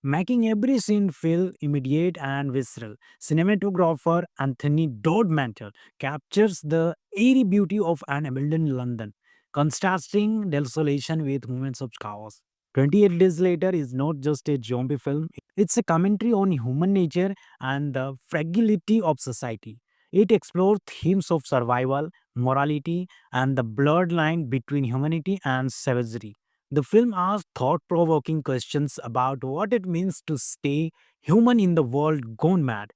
making every scene feel immediate and visceral. Cinematographer Anthony Dodmantle captures the eerie beauty of an abandoned London, contrasting desolation with moments of chaos. 28 Days Later is not just a zombie film, it's a commentary on human nature and the fragility of society. It explores themes of survival, morality, and the blurred line between humanity and savagery. The film asks thought provoking questions about what it means to stay human in the world gone mad.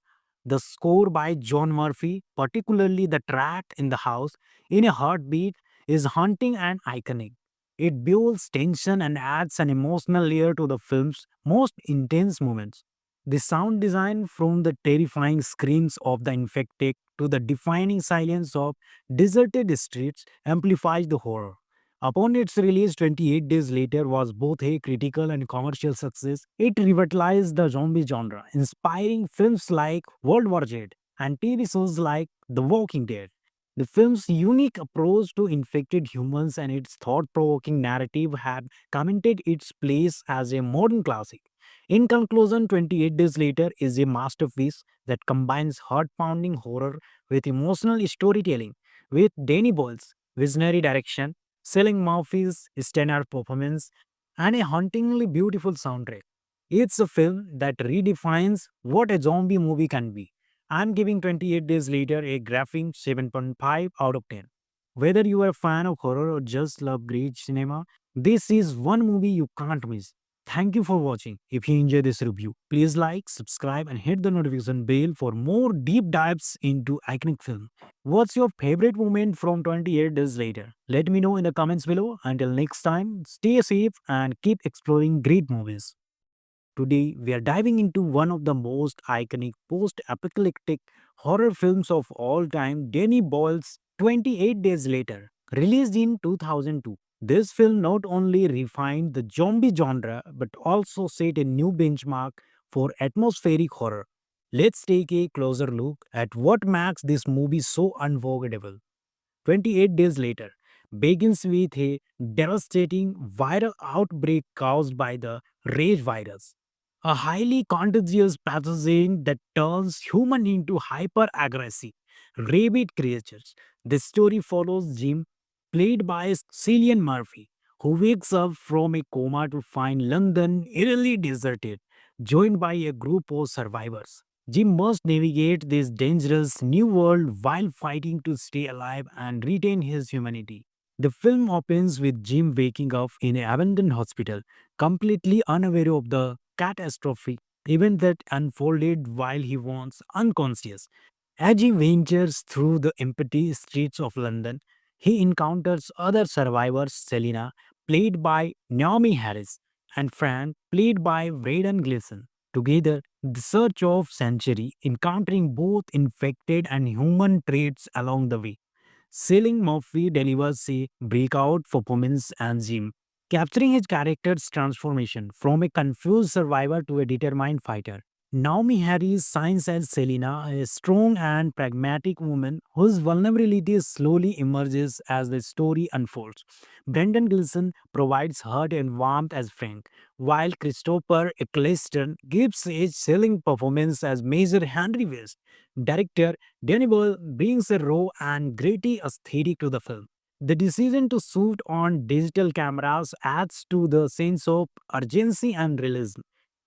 The score by John Murphy, particularly the track in the house in a heartbeat, is haunting and iconic. It builds tension and adds an emotional layer to the film's most intense moments. The sound design, from the terrifying screams of the infected to the deafening silence of deserted streets, amplifies the horror. Upon its release 28 days later was both a critical and commercial success. It revitalized the zombie genre, inspiring films like World War Z and TV shows like The Walking Dead. The film's unique approach to infected humans and its thought-provoking narrative have cemented its place as a modern classic. In conclusion, 28 Days Later is a masterpiece that combines heart-pounding horror with emotional storytelling, with Danny Boyle's visionary direction, Cillian Murphy's standout performance, and a hauntingly beautiful soundtrack. It's a film that redefines what a zombie movie can be. I'm giving 28 Days Later a graphing 7.5 out of 10. Whether you are a fan of horror or just love great cinema, this is one movie you can't miss. Thank you for watching. If you enjoyed this review, please like, subscribe, and hit the notification bell for more deep dives into iconic film. What's your favorite moment from 28 days later? Let me know in the comments below. Until next time, stay safe and keep exploring great movies. Today, we are diving into one of the most iconic post apocalyptic horror films of all time, Danny Boyle's 28 Days Later, released in 2002. This film not only refined the zombie genre but also set a new benchmark for atmospheric horror. Let's take a closer look at what makes this movie so unforgettable. 28 days later begins with a devastating viral outbreak caused by the rage virus, a highly contagious pathogen that turns humans into hyper aggressive, rabid creatures. The story follows Jim, played by Cillian Murphy, who wakes up from a coma to find London eerily deserted, joined by a group of survivors. Jim must navigate this dangerous new world while fighting to stay alive and retain his humanity. The film opens with Jim waking up in an abandoned hospital, completely unaware of the catastrophic event that unfolded while he was unconscious. As he ventures through the empty streets of London, he encounters other survivors, Selina, played by Naomi Harris, and Fran, played by Braden Gleeson. Together, the search of sanctuary, encountering both infected and human traits along the way. Cillian Murphy delivers a breakout performance as Jim, capturing his character's transformation from a confused survivor to a determined fighter. Naomi Harris shines as Selina, a strong and pragmatic woman whose vulnerability slowly emerges as the story unfolds. Brendan Gleeson provides heart and warmth as Frank, while Christopher Eccleston gives a chilling performance as Major Henry West. Director Danny Boyle brings a raw and gritty aesthetic to the film. The decision to shoot on digital cameras adds to the sense of urgency and realism,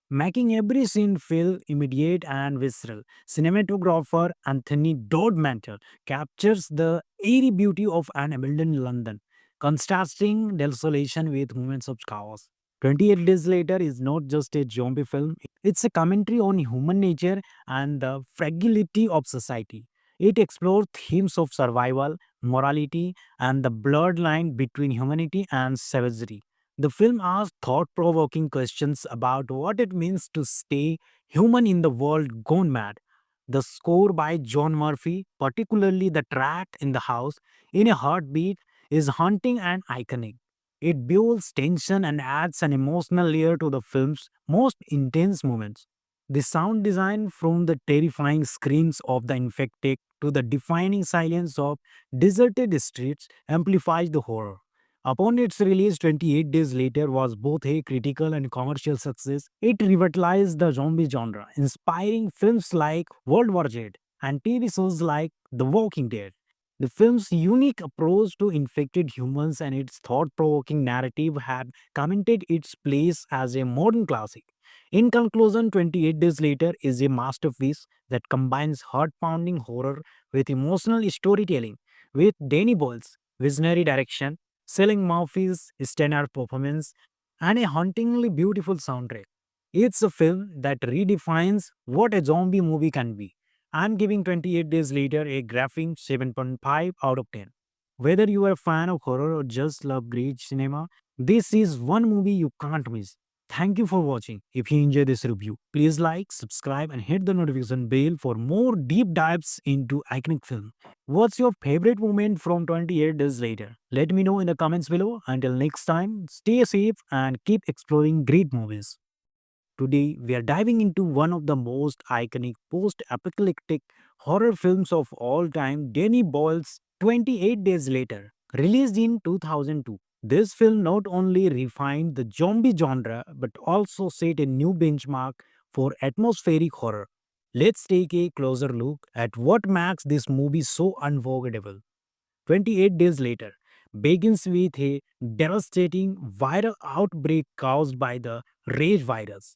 making every scene feel immediate and visceral. Cinematographer Anthony Dodmantle captures the eerie beauty of an abandoned London, contrasting desolation with moments of chaos. 28 Days Later is not just a zombie film, it's a commentary on human nature and the fragility of society. It explores themes of survival, morality, and the blurred line between humanity and savagery. The film asks thought provoking questions about what it means to stay human in the world gone mad. The score by John Murphy, particularly the track in the house, in a heartbeat, is haunting and iconic. It builds tension and adds an emotional layer to the film's most intense moments. The sound design, from the terrifying screams of the infected to the deafening silence of deserted streets, amplifies the horror. Upon its release 28 days later was both a critical and commercial success. It revitalized the zombie genre, inspiring films like World War Z and TV shows like The Walking Dead. The film's unique approach to infected humans and its thought-provoking narrative have cemented its place as a modern classic. In conclusion, 28 Days Later is a masterpiece that combines heart-pounding horror with emotional storytelling, with Danny Boyle's visionary direction, Cillian Murphy's standout performance, and a hauntingly beautiful soundtrack. It's a film that redefines what a zombie movie can be. I'm giving 28 Days Later a graphing 7.5 out of 10. Whether you are a fan of horror or just love great cinema, this is one movie you can't miss. Thank you for watching. If you enjoyed this review, please like, subscribe, and hit the notification bell for more deep dives into iconic film. What's your favorite moment from 28 days later? Let me know in the comments below. Until next time, stay safe and keep exploring great movies. Today, we are diving into one of the most iconic post apocalyptic horror films of all time, Danny Boyle's 28 Days Later, released in 2002. This film not only refined the zombie genre but also set a new benchmark for atmospheric horror. Let's take a closer look at what makes this movie so unforgettable. 28 days later begins with a devastating viral outbreak caused by the rage virus,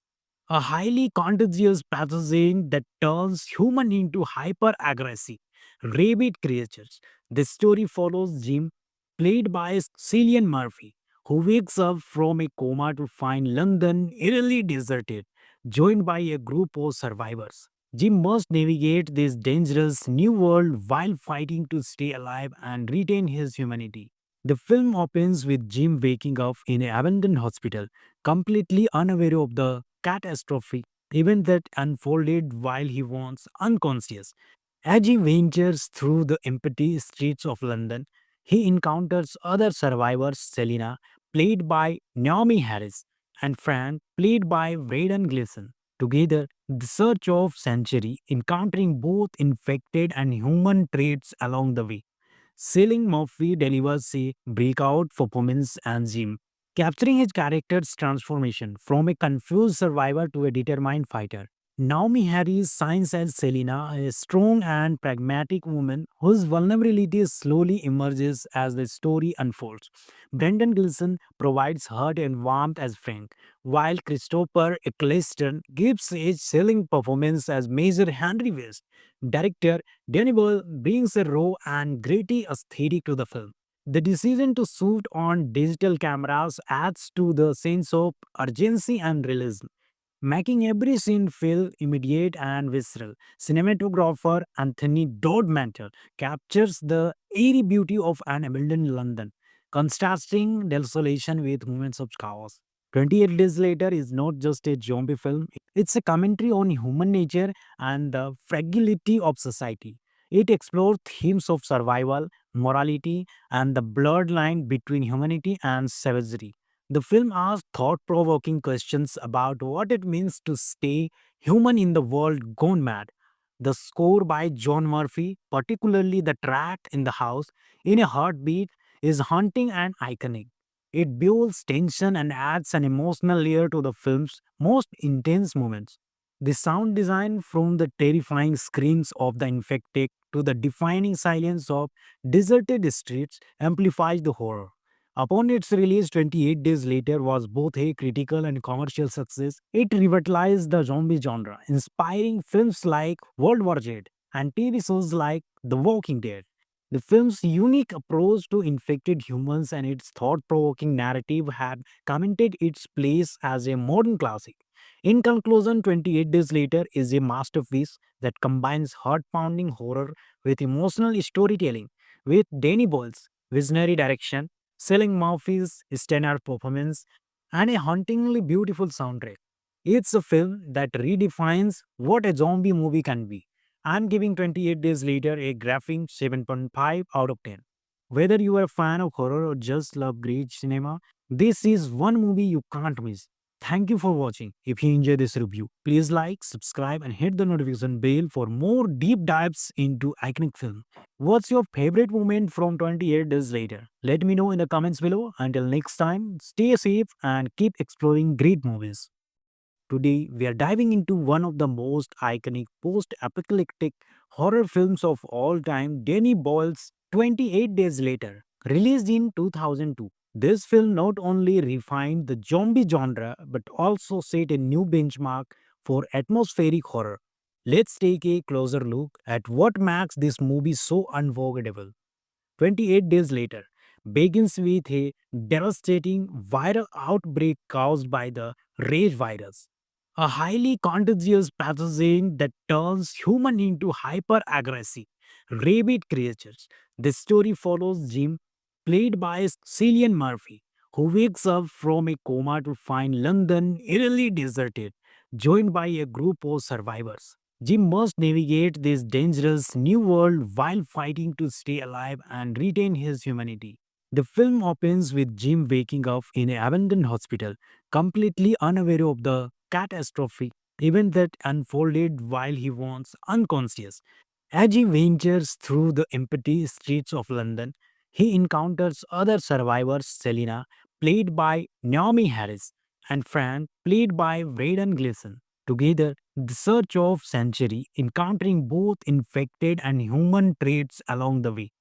a highly contagious pathogen that turns human into hyper-aggressive, rabid creatures. The story follows Jim, played by Cillian Murphy, who wakes up from a coma to find London eerily deserted, joined by a group of survivors. Jim must navigate this dangerous new world while fighting to stay alive and retain his humanity. The film opens with Jim waking up in an abandoned hospital, completely unaware of the catastrophic event that unfolded while he was unconscious. As he ventures through the empty streets of London, he encounters other survivors Selina, played by Naomi Harris, and Fran, played by Braden Gleeson. Together, the search of Sanctuary, encountering both infected and human traits along the way. Cillian Murphy delivers a breakout performance as Jim, capturing his character's transformation from a confused survivor to a determined fighter. Naomi Harris shines as Selina, a strong and pragmatic woman whose vulnerability slowly emerges as the story unfolds. Brendan Gleeson provides heart and warmth as Frank, while Christopher Eccleston gives a chilling performance as Major Henry West. Director Danny Boyle brings a raw and gritty aesthetic to the film. The decision to shoot on digital cameras adds to the sense of urgency and realism, making every scene feel immediate and visceral. Cinematographer Anthony Dodmantle captures the eerie beauty of an abandoned London, contrasting desolation with moments of chaos. 28 Days Later is not just a zombie film, it's a commentary on human nature and the fragility of society. It explores themes of survival, morality, and the blurred line between humanity and savagery. The film asks thought provoking questions about what it means to stay human in the world gone mad. The score by John Murphy, particularly the track in the house in a heartbeat, is haunting and iconic. It builds tension and adds an emotional layer to the film's most intense moments. The sound design, from the terrifying screams of the infected to the deafening silence of deserted streets, amplifies the horror. Upon its release 28 days later was both a critical and commercial success. It revitalized the zombie genre, inspiring films like World War Z and TV shows like The Walking Dead. The film's unique approach to infected humans and its thought-provoking narrative have cemented its place as a modern classic. In conclusion, 28 Days Later is a masterpiece that combines heart-pounding horror with emotional storytelling, with Danny Boyle's visionary direction, Selling Murphy's stellar performance, and a hauntingly beautiful soundtrack. It's a film that redefines what a zombie movie can be. I'm giving 28 Days Later a graphing 7.5 out of 10. Whether you are a fan of horror or just love great cinema, this is one movie you can't miss. Thank you for watching. If you enjoyed this review, please like, subscribe, and hit the notification bell for more deep dives into iconic film. What's your favorite moment from 28 Days Later? Let me know in the comments below. Until next time, stay safe and keep exploring great movies. Today, we are diving into one of the most iconic post apocalyptic horror films of all time, Danny Boyle's 28 Days Later, released in 2002. This film not only refined the zombie genre but also set a new benchmark for atmospheric horror. Let's take a closer look at what makes this movie so unforgettable. 28 days later begins with a devastating viral outbreak caused by the rage virus, a highly contagious pathogen that turns human into hyper-aggressive, rabid creatures. The story follows Jim, played by Cillian Murphy, who wakes up from a coma to find London eerily deserted, joined by a group of survivors. Jim must navigate this dangerous new world while fighting to stay alive and retain his humanity. The film opens with Jim waking up in an abandoned hospital, completely unaware of the catastrophic event that unfolded while he was unconscious. As he ventures through the empty streets of London, he encounters other survivors Selina, played by Naomi Harris, and Fran, played by Braden Gleeson. Together, the search of Sanctuary, encountering both infected and human traits along the way.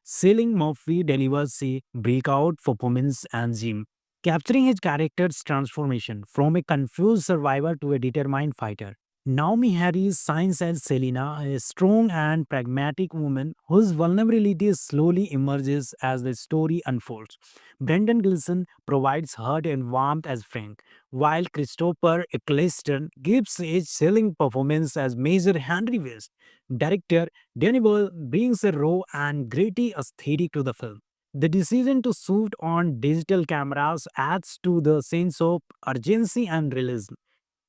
Cillian Murphy delivers a breakout performance and Jim, capturing his character's transformation from a confused survivor to a determined fighter. Naomi Harris shines as Selena, a strong and pragmatic woman whose vulnerability slowly emerges as the story unfolds. Brendan Gleeson provides heart and warmth as Frank, while Christopher Eccleston gives a chilling performance as Major Henry West. Director Danny Boyle brings a raw and gritty aesthetic to the film. The decision to shoot on digital cameras adds to the sense of urgency and realism,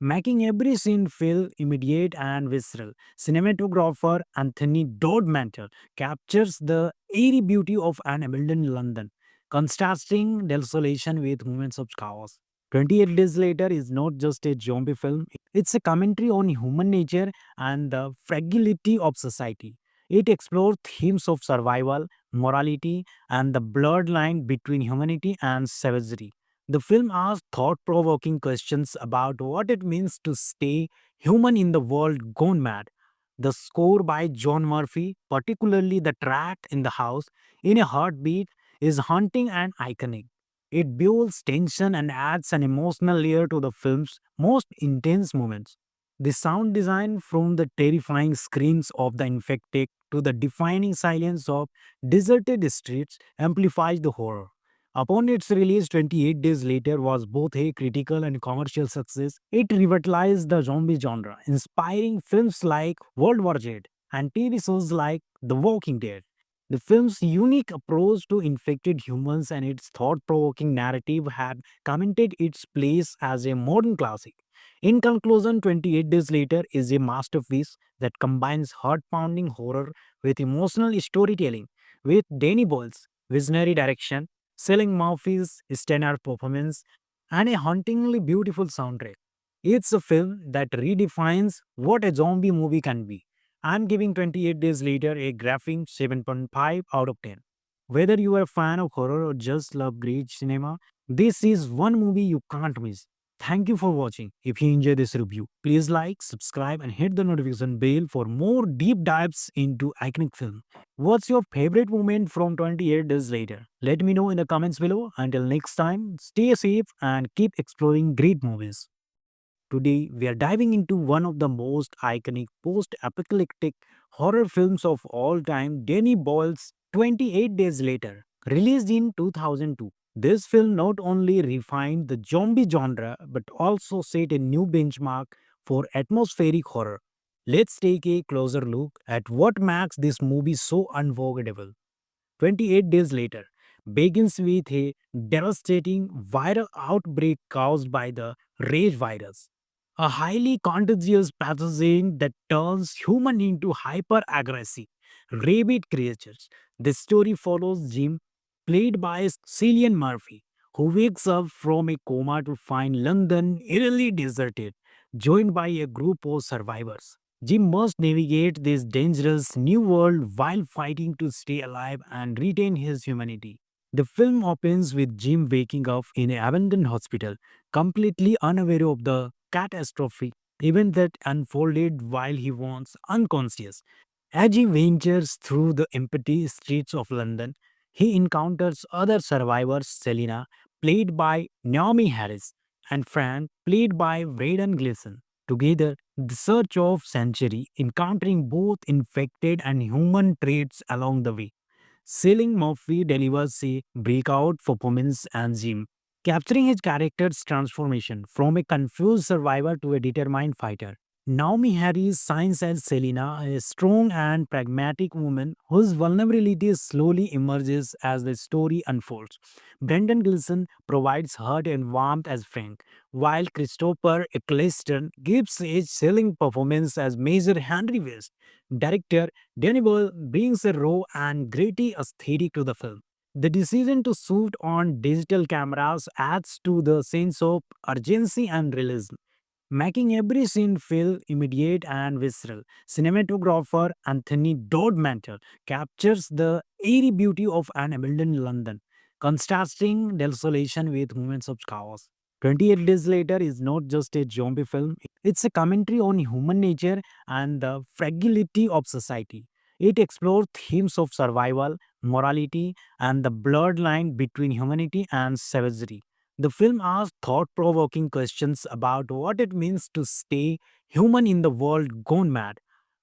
making every scene feel immediate and visceral. Cinematographer Anthony Dodmantle captures the eerie beauty of an abandoned London, contrasting desolation with moments of chaos. 28 Days Later is not just a zombie film, it's a commentary on human nature and the fragility of society. It explores themes of survival, morality, and the blurred line between humanity and savagery. The film asks thought provoking questions about what it means to stay human in the world gone mad. The score by John Murphy, particularly the track in the house, in a heartbeat, is haunting and iconic. It builds tension and adds an emotional layer to the film's most intense moments. The sound design, from the terrifying screams of the infected to the deafening silence of deserted streets, amplifies the horror. Upon its release 28 days later was both a critical and commercial success. It revitalized the zombie genre, inspiring films like World War Z and TV shows like The Walking Dead. The film's unique approach to infected humans and its thought-provoking narrative have cemented its place as a modern classic. In conclusion, 28 Days Later is a masterpiece that combines heart-pounding horror with emotional storytelling, with Danny Boyle's visionary direction, Selling Murphy's stellar performance, and a hauntingly beautiful soundtrack. It's a film that redefines what a zombie movie can be. I'm giving 28 Days Later a graphing 7.5 out of 10. Whether you are a fan of horror or just love great cinema, this is one movie you can't miss. Thank you for watching. If you enjoyed this review, please like, subscribe, and hit the notification bell for more deep dives into iconic film. What's your favorite moment from 28 days later? Let me know in the comments below. Until next time, stay safe and keep exploring great movies. Today, we are diving into one of the most iconic post apocalyptic horror films of all time, Danny Boyle's 28 Days Later, released in 2002. This film not only refined the zombie genre but also set a new benchmark for atmospheric horror. Let's take a closer look at what makes this movie so unforgettable. 28 days later begins with a devastating viral outbreak caused by the rage virus, a highly contagious pathogen that turns humans into hyper-aggressive, rabid creatures. The story follows Jim, played by Cillian Murphy, who wakes up from a coma to find London eerily deserted, joined by a group of survivors. Jim must navigate this dangerous new world while fighting to stay alive and retain his humanity. The film opens with Jim waking up in an abandoned hospital, completely unaware of the catastrophic event that unfolded while he was unconscious. As he ventures through the empty streets of London, he encounters other survivors, Selina, played by Naomi Harris, and Frank, played by Braden Gleeson. Together, the search of sanctuary, encountering both infected and human traits along the way. Cillian Murphy delivers a breakout performance as Jim, capturing his character's transformation from a confused survivor to a determined fighter. Naomi Harris shines as Selena, a strong and pragmatic woman whose vulnerability slowly emerges as the story unfolds. Brendan Gleeson provides heart and warmth as Frank, while Christopher Eccleston gives a chilling performance as Major Henry West. Director Danny Boyle brings a raw and gritty aesthetic to the film. The decision to shoot on digital cameras adds to the sense of urgency and realism, making every scene feel immediate and visceral. Cinematographer Anthony Dodmantle captures the eerie beauty of an abandoned London, contrasting desolation with moments of chaos. 28 Days Later is not just a zombie film, it's a commentary on human nature and the fragility of society. It explores themes of survival, morality, and the blurred line between humanity and savagery. The film asks thought provoking questions about what it means to stay human in the world gone mad.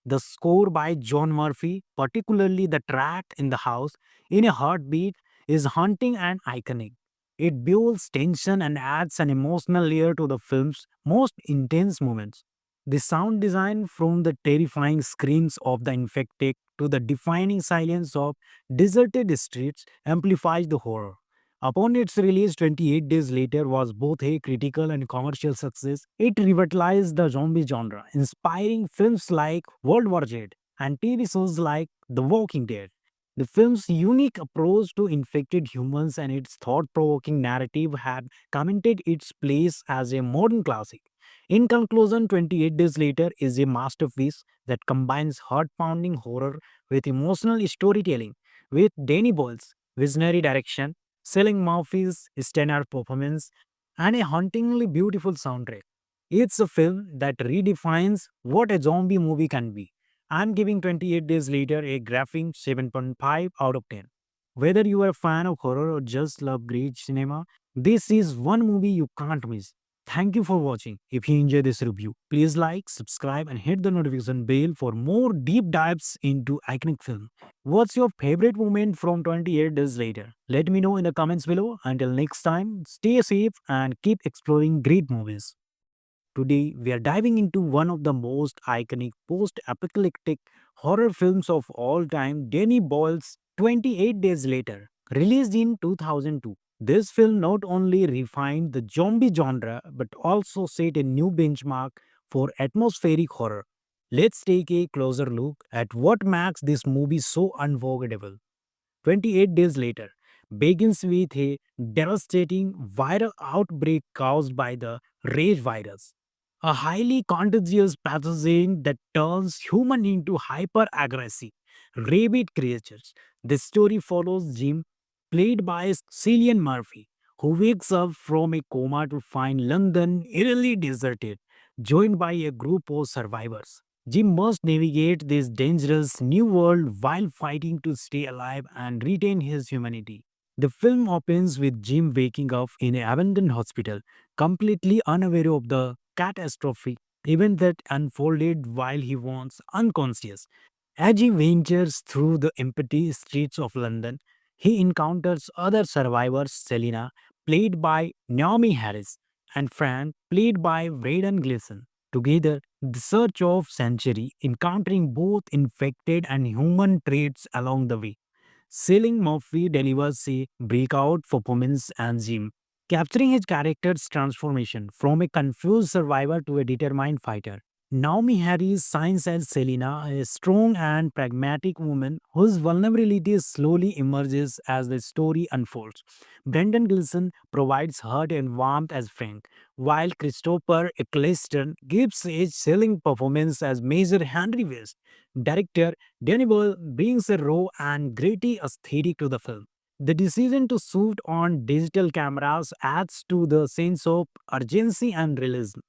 The score by John Murphy, particularly the track in the house, in a heartbeat, is haunting and iconic. It builds tension and adds an emotional layer to the film's most intense moments. The sound design, from the terrifying screams of the infected to the deafening silence of deserted streets, amplifies the horror. Upon its release 28 days later was both a critical and commercial success. It revitalized the zombie genre, inspiring films like World War Z and TV shows like The Walking Dead. The film's unique approach to infected humans and its thought-provoking narrative have cemented its place as a modern classic. In conclusion, 28 Days Later is a masterpiece that combines heart-pounding horror with emotional storytelling. With Danny Boyle's visionary direction, Selling Murphy's stellar performance, and a hauntingly beautiful soundtrack. It's a film that redefines what a zombie movie can be. I'm giving 28 Days Later a graphing 7.5 out of 10. Whether you are a fan of horror or just love great cinema, this is one movie you can't miss. Thank you for watching. If you enjoyed this review, please like, subscribe, and hit the notification bell for more deep dives into iconic film. What's your favorite moment from 28 days later? Let me know in the comments below. Until next time, stay safe and keep exploring great movies. Today, we are diving into one of the most iconic post apocalyptic horror films of all time, Danny Boyle's 28 Days Later, released in 2002. This film not only refined the zombie genre but also set a new benchmark for atmospheric horror. Let's take a closer look at what makes this movie so unforgettable. 28 days later begins with a devastating viral outbreak caused by the rage virus, a highly contagious pathogen that turns humans into hyper-aggressive, rabid creatures. The story follows Jim, played by Cillian Murphy, who wakes up from a coma to find London eerily deserted, joined by a group of survivors. Jim must navigate this dangerous new world while fighting to stay alive and retain his humanity. The film opens with Jim waking up in an abandoned hospital, completely unaware of the catastrophic event that unfolded while he was unconscious. As he ventures through the empty streets of London, he encounters other survivors, Selina, played by Naomi Harris, and Fran, played by Braden Gleeson. Together, the search of sanctuary, encountering both infected and human traits along the way. Cillian Murphy delivers a breakout performance as Jim, capturing his character's transformation from a confused survivor to a determined fighter. Naomi Harris shines as Selena, a strong and pragmatic woman whose vulnerability slowly emerges as the story unfolds. Brendan Gleeson provides heart and warmth as Frank, while Christopher Eccleston gives a chilling performance as Major Henry West. Director Danny Boyle brings a raw and gritty aesthetic to the film. The decision to shoot on digital cameras adds to the sense of urgency and realism,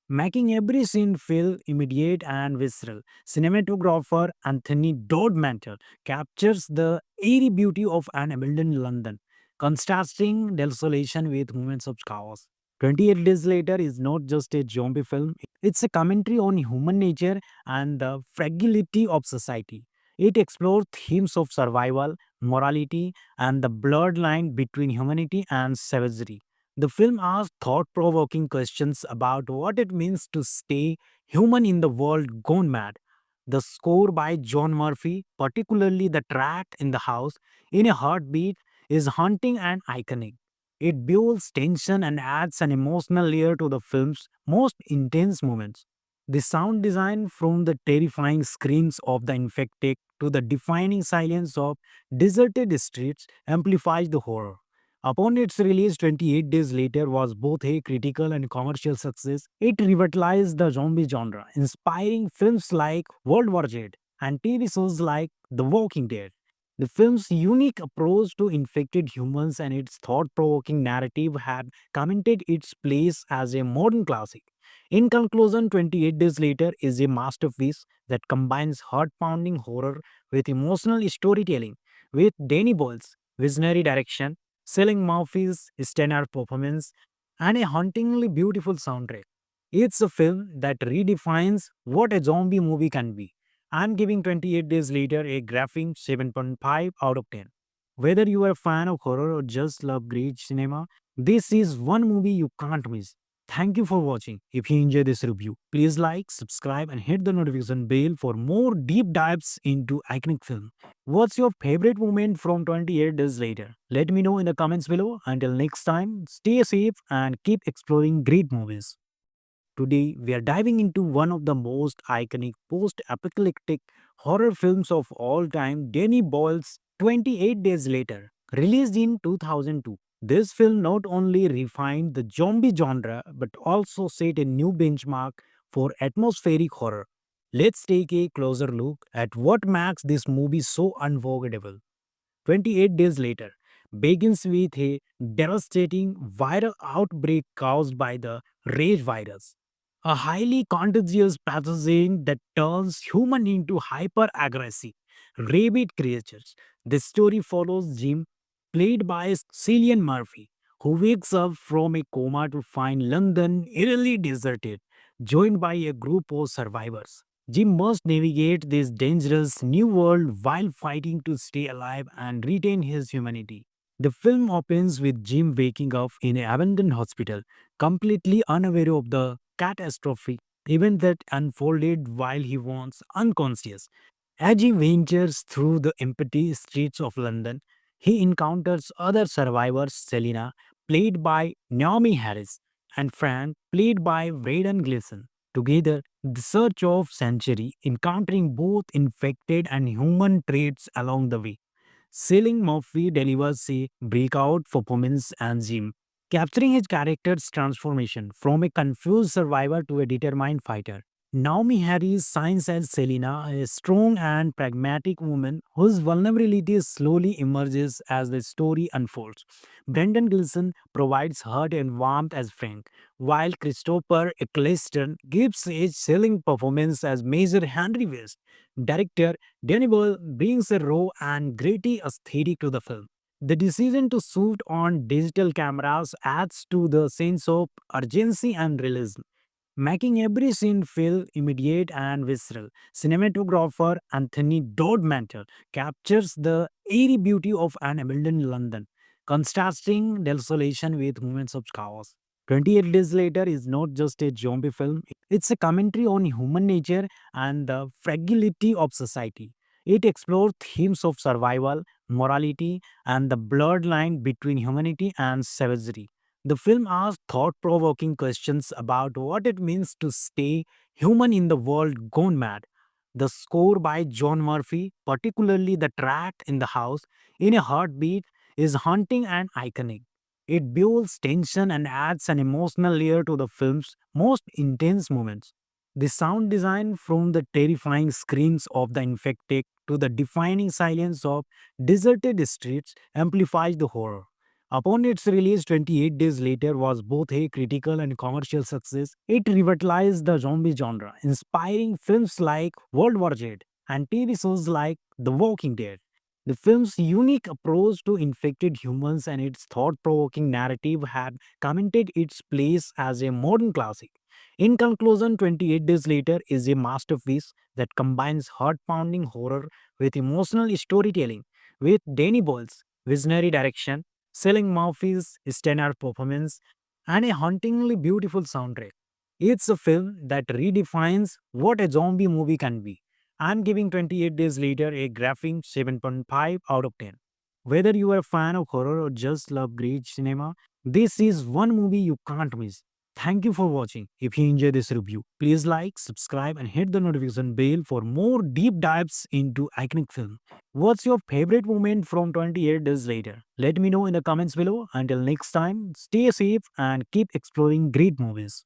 making every scene feel immediate and visceral. Cinematographer Anthony Dodmantle captures the eerie beauty of an abandoned London, contrasting desolation with moments of chaos. 28 Days Later is not just a zombie film, it's a commentary on human nature and the fragility of society. It explores themes of survival, morality, and the blurred line between humanity and savagery. The film asks thought provoking questions about what it means to stay human in the world gone mad. The score by John Murphy, particularly the track in the house, in a heartbeat, is haunting and iconic. It builds tension and adds an emotional layer to the film's most intense moments. The sound design, from the terrifying screams of the infected to the deafening silence of deserted streets, amplifies the horror. Upon its release 28 days later was both a critical and commercial success. It revitalized the zombie genre, inspiring films like World War Z and TV shows like The Walking Dead. The film's unique approach to infected humans and its thought-provoking narrative have cemented its place as a modern classic. In conclusion, 28 Days Later is a masterpiece that combines heart pounding horror with emotional storytelling, with Danny Boyle's visionary direction, Cillian Murphy's standout performance, and a hauntingly beautiful soundtrack. It's a film that redefines what a zombie movie can be. I'm giving 28 Days Later a graphing 7.5 out of 10. Whether you are a fan of horror or just love great cinema, this is one movie you can't miss. Thank you for watching. If you enjoyed this review, please like, subscribe, and hit the notification bell for more deep dives into iconic film. What's your favorite moment from 28 days later? Let me know in the comments below. Until next time, stay safe and keep exploring great movies. Today, we are diving into one of the most iconic post apocalyptic horror films of all time, Danny Boyle's 28 Days Later, released in 2002. This film not only refined the zombie genre but also set a new benchmark for atmospheric horror. Let's take a closer look at what makes this movie so unforgettable. 28 days later begins with a devastating viral outbreak caused by the rage virus, a highly contagious pathogen that turns humans into hyper aggressive, rabid creatures. The story follows Jim, played by Cillian Murphy, who wakes up from a coma to find London eerily deserted, joined by a group of survivors. Jim must navigate this dangerous new world while fighting to stay alive and retain his humanity. The film opens with Jim waking up in an abandoned hospital, completely unaware of the catastrophic event that unfolded while he was unconscious. As he ventures through the empty streets of London, he encounters other survivors, Selina, played by Naomi Harris, and Frank, played by Braden Gleeson. Together, the search of sanctuary, encountering both infected and human traits along the way. Cillian Murphy delivers a breakout performance as Jim, capturing his character's transformation from a confused survivor to a determined fighter. Naomi Harris shines as Selina, a strong and pragmatic woman whose vulnerability slowly emerges as the story unfolds. Brendan Gleeson provides heart and warmth as Frank, while Christopher Eccleston gives a chilling performance as Major Henry West. Director Danny Boyle brings a raw and gritty aesthetic to the film. The decision to shoot on digital cameras adds to the sense of urgency and realism, making every scene feel immediate and visceral. Cinematographer Anthony Dodmantle captures the eerie beauty of an abandoned London, contrasting desolation with moments of chaos. 28 Days Later is not just a zombie film, it's a commentary on human nature and the fragility of society. It explores themes of survival, morality, and the blurred line between humanity and savagery. The film asks thought provoking questions about what it means to stay human in the world gone mad. The score by John Murphy, particularly the track in the house, in a heartbeat, is haunting and iconic. It builds tension and adds an emotional layer to the film's most intense moments. The sound design, from the terrifying screams of the infected to the deafening silence of deserted streets, amplifies the horror. Upon its release 28 days later was both a critical and commercial success. It revitalized the zombie genre, inspiring films like World War Z and TV shows like The Walking Dead. The film's unique approach to infected humans and its thought-provoking narrative have cemented its place as a modern classic. In conclusion, 28 Days Later is a masterpiece that combines heart-pounding horror with emotional storytelling, with Danny Boyle's visionary direction, Cillian Murphy's standout performance, and a hauntingly beautiful soundtrack. It's a film that redefines what a zombie movie can be. I'm giving 28 Days Later a graphing 7.5 out of 10. Whether you are a fan of horror or just love great cinema, this is one movie you can't miss. Thank you for watching. If you enjoyed this review, please like, subscribe, and hit the notification bell for more deep dives into iconic film. What's your favorite moment from 28 days later? Let me know in the comments below. Until next time, stay safe and keep exploring great movies.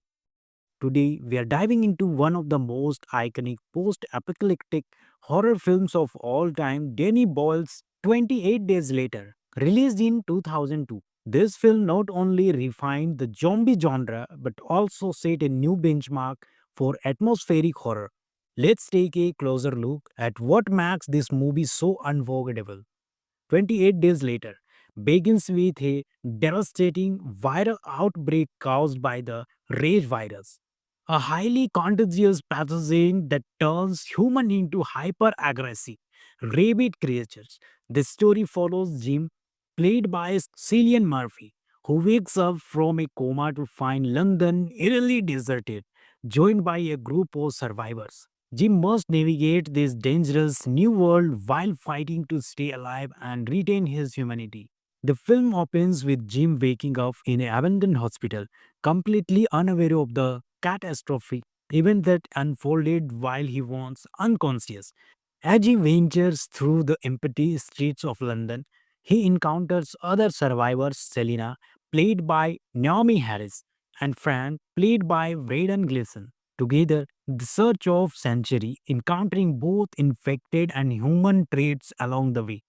Today, we are diving into one of the most iconic post apocalyptic horror films of all time, Danny Boyle's 28 Days Later, released in 2002. This film not only refined the zombie genre but also set a new benchmark for atmospheric horror. Let's take a closer look at what makes this movie so unforgettable. 28 days later begins with a devastating viral outbreak caused by the rage virus, a highly contagious pathogen that turns human into hyper-aggressive, rabid creatures. The story follows Jim, played by Cillian Murphy, who wakes up from a coma to find London eerily deserted, joined by a group of survivors. Jim must navigate this dangerous new world while fighting to stay alive and retain his humanity. The film opens with Jim waking up in an abandoned hospital, completely unaware of the catastrophic event that unfolded while he was unconscious. As he ventures through the empty streets of London, he encounters other survivors: Selina, played by Naomi Harris, and Frank, played by Braden Gleeson. Together, the search of sanctuary, encountering both infected and human traits along the way.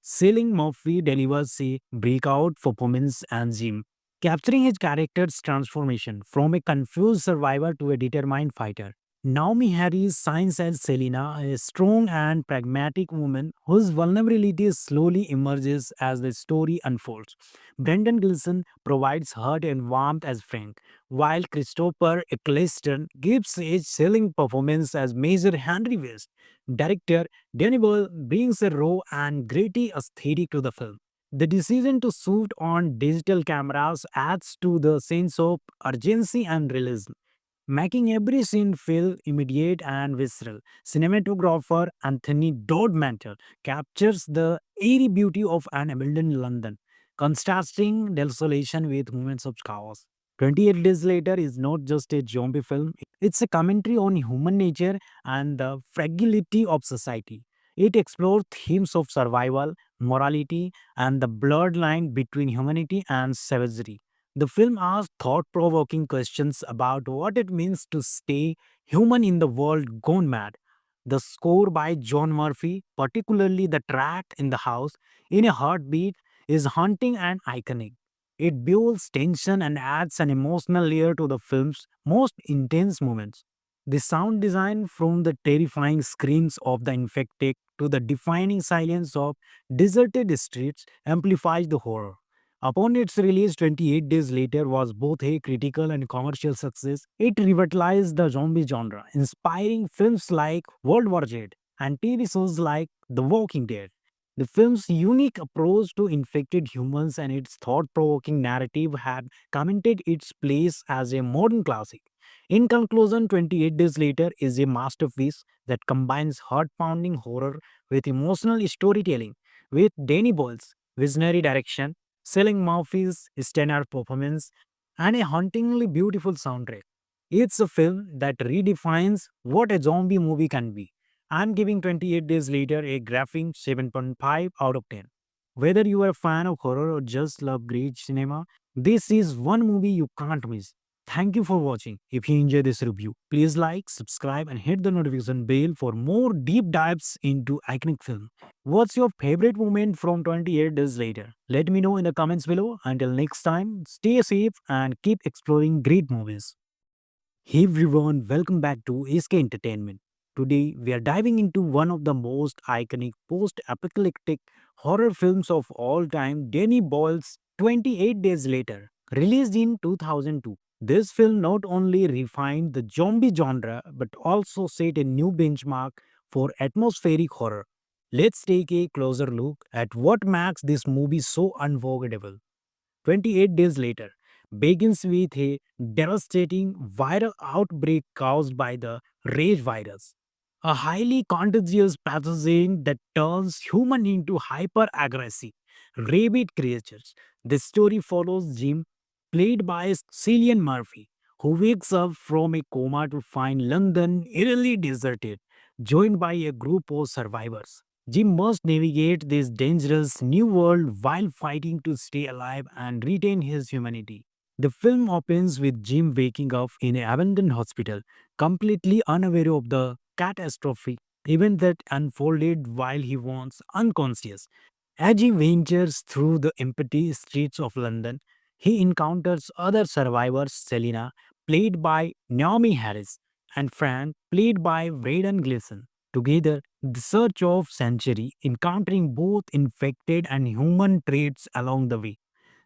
Cillian Murphy delivers a breakout performance as Jim, capturing his character's transformation from a confused survivor to a determined fighter. Naomi Harris shines as Selina, a strong and pragmatic woman whose vulnerability slowly emerges as the story unfolds. Brendan Gleeson provides heart and warmth as Frank, while Christopher Eccleston gives a chilling performance as Major Henry West. Director Danny Boyle brings a raw and gritty aesthetic to the film. The decision to shoot on digital cameras adds to the sense of urgency and realism, making every scene feel immediate and visceral. Cinematographer Anthony Dodmantle captures the eerie beauty of an abandoned London, contrasting desolation with moments of chaos. 28 Days Later is not just a zombie film, it's a commentary on human nature and the fragility of society. It explores themes of survival, morality, and the blurred line between humanity and savagery. The film asks thought provoking questions about what it means to stay human in the world gone mad. The score by John Murphy, particularly the track in the house in a heartbeat, is haunting and iconic. It builds tension and adds an emotional layer to the film's most intense moments. The sound design, from the terrifying screams of the infected to the deafening silence of deserted streets, amplifies the horror. Upon its release 28 days later was both a critical and commercial success. It revitalized the zombie genre, inspiring films like World War Z and TV shows like The Walking Dead. The film's unique approach to infected humans and its thought-provoking narrative have cemented its place as a modern classic. In conclusion, 28 Days Later is a masterpiece that combines heart-pounding horror with emotional storytelling, with Danny Boyle's visionary direction, Selling Murphy's stellar performance, and a hauntingly beautiful soundtrack. It's a film that redefines what a zombie movie can be. I'm giving 28 Days Later a graphing 7.5 out of 10. Whether you are a fan of horror or just love great cinema, this is one movie you can't miss. Thank you for watching. If you enjoyed this review, please like, subscribe, and hit the notification bell for more deep dives into iconic film. What's your favorite moment from 28 Days Later? Let me know in the comments below. Until next time, stay safe and keep exploring great movies. Hey everyone, welcome back to SK Entertainment. Today we are diving into one of the most iconic post-apocalyptic horror films of all time, Danny Boyle's 28 Days Later, released in 2002. This film not only refined the zombie genre but also set a new benchmark for atmospheric horror. Let's take a closer look at what makes this movie so unforgettable. 28 days later begins with a devastating viral outbreak caused by the rage virus, a highly contagious pathogen that turns human into hyper-aggressive, rabid creatures. The story follows Jim, played by Cillian Murphy, who wakes up from a coma to find London eerily deserted, joined by a group of survivors. Jim must navigate this dangerous new world while fighting to stay alive and retain his humanity. The film opens with Jim waking up in an abandoned hospital, completely unaware of the catastrophic event that unfolded while he was unconscious. As he ventures through the empty streets of London, he encounters other survivors Selina, played by Naomi Harris, and Fran, played by Braden Gleeson. Together, the search of century, encountering both infected and human traits along the way.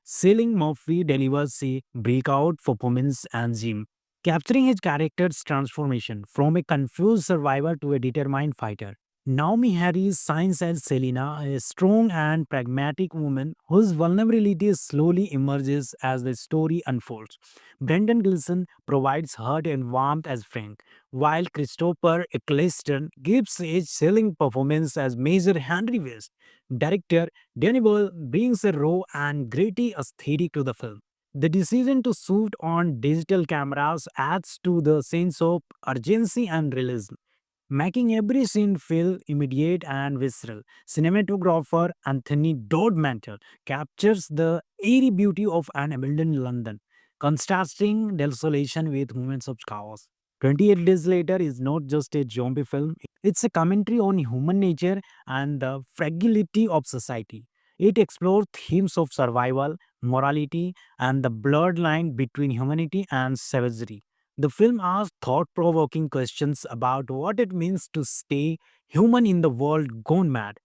Cillian Murphy delivers a breakout performance as Jim, capturing his character's transformation from a confused survivor to a determined fighter. Naomi Harris shines as Selina, a strong and pragmatic woman whose vulnerability slowly emerges as the story unfolds. Brendan Gleeson provides heart and warmth as Frank, while Christopher Eccleston gives a chilling performance as Major Henry West. Director Danny Boyle brings a raw and gritty aesthetic to the film. The decision to shoot on digital cameras adds to the sense of urgency and realism, making every scene feel immediate and visceral. Cinematographer Anthony Dodmantle captures the eerie beauty of an abandoned London, contrasting desolation with moments of chaos. 28 Days Later is not just a zombie film, it's a commentary on human nature and the fragility of society. It explores themes of survival, morality, and the blurred line between humanity and savagery. The film asks thought provoking questions about what it means to stay human in the world gone mad.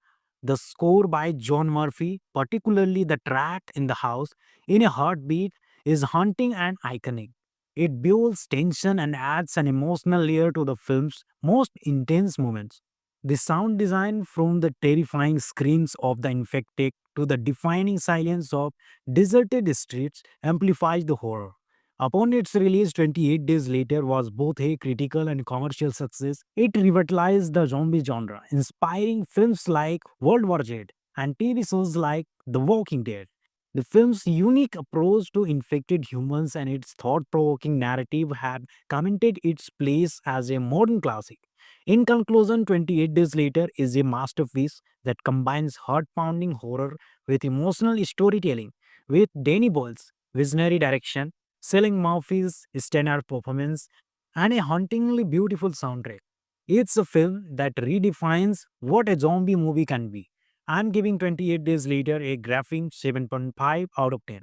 The score by John Murphy, particularly the track in the house in a heartbeat, is haunting and iconic. It builds tension and adds an emotional layer to the film's most intense moments. The sound design, from the terrifying screams of the infected to the deafening silence of deserted streets, amplifies the horror. Upon its release 28 days later was both a critical and commercial success. It revitalized the zombie genre, inspiring films like World War Z and TV shows like The Walking Dead. The film's unique approach to infected humans and its thought-provoking narrative have cemented its place as a modern classic. In conclusion, 28 Days Later is a masterpiece that combines heart-pounding horror with emotional storytelling, with Danny Boyle's visionary direction, Selling Murphy's stellar performance, and a hauntingly beautiful soundtrack. It's a film that redefines what a zombie movie can be. I'm giving 28 Days Later a graphing 7.5 out of 10.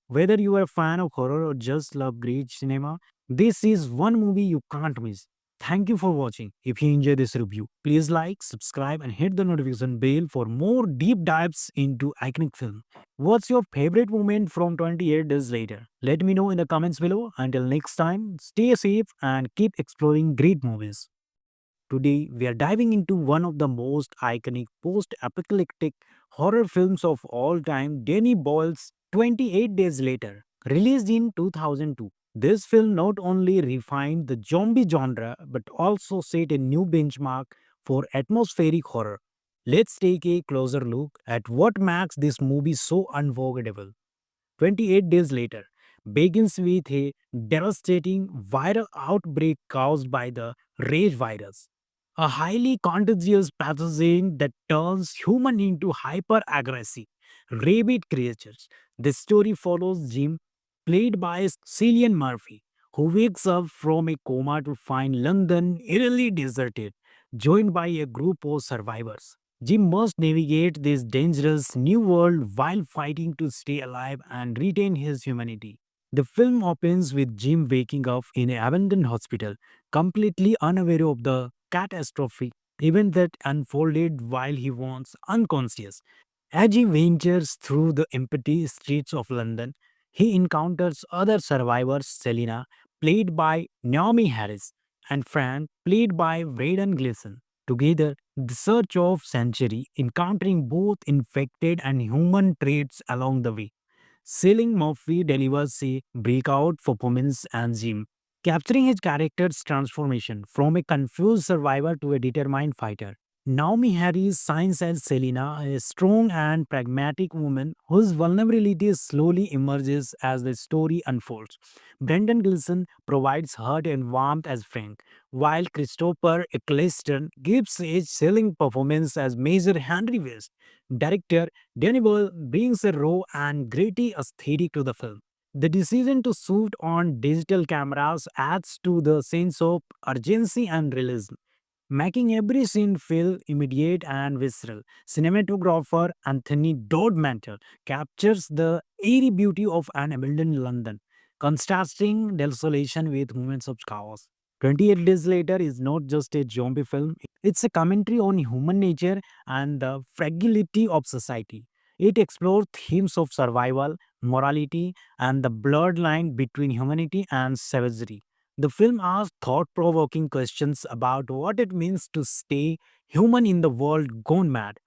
Whether you are a fan of horror or just love great cinema, this is one movie you can't miss. Thank you for watching. If you enjoyed this review, please like, subscribe, and hit the notification bell for more deep dives into iconic film. What's your favorite moment from 28 days later? Let me know in the comments below. Until next time, stay safe and keep exploring great movies. Today, we are diving into one of the most iconic post apocalyptic horror films of all time, Danny Boyle's 28 Days Later, released in 2002. This film not only refined the zombie genre but also set a new benchmark for atmospheric horror. Let's take a closer look at what makes this movie so unforgettable. 28 days later begins with a devastating viral outbreak caused by the rage virus, a highly contagious pathogen that turns humans into hyper aggressive, rabid creatures. The story follows Jim, played by Cillian Murphy, who wakes up from a coma to find London eerily deserted, joined by a group of survivors. Jim must navigate this dangerous new world while fighting to stay alive and retain his humanity. The film opens with Jim waking up in an abandoned hospital, completely unaware of the catastrophic event that unfolded while he was unconscious. As he ventures through the empty streets of London, he encounters other survivors Selina, played by Naomi Harris, and Fran, played by Braden Gleeson. Together, the search of century, encountering both infected and human traits along the way. Cillian Murphy delivers a breakout performance as Jim, capturing his character's transformation from a confused survivor to a determined fighter. Naomi Harris shines as Selina, a strong and pragmatic woman whose vulnerability slowly emerges as the story unfolds. Brendan Gleeson provides heart and warmth as Frank, while Christopher Eccleston gives a chilling performance as Major Henry West. Director Danny Boyle brings a raw and gritty aesthetic to the film. The decision to shoot on digital cameras adds to the sense of urgency and realism, making every scene feel immediate and visceral. Cinematographer Anthony Dodmantle captures the eerie beauty of an abandoned London, contrasting desolation with moments of chaos. 28 Days Later is not just a zombie film, it's a commentary on human nature and the fragility of society. It explores themes of survival, morality, and the blurred line between humanity and savagery. The film asks thought provoking questions about what it means to stay human in the world gone mad.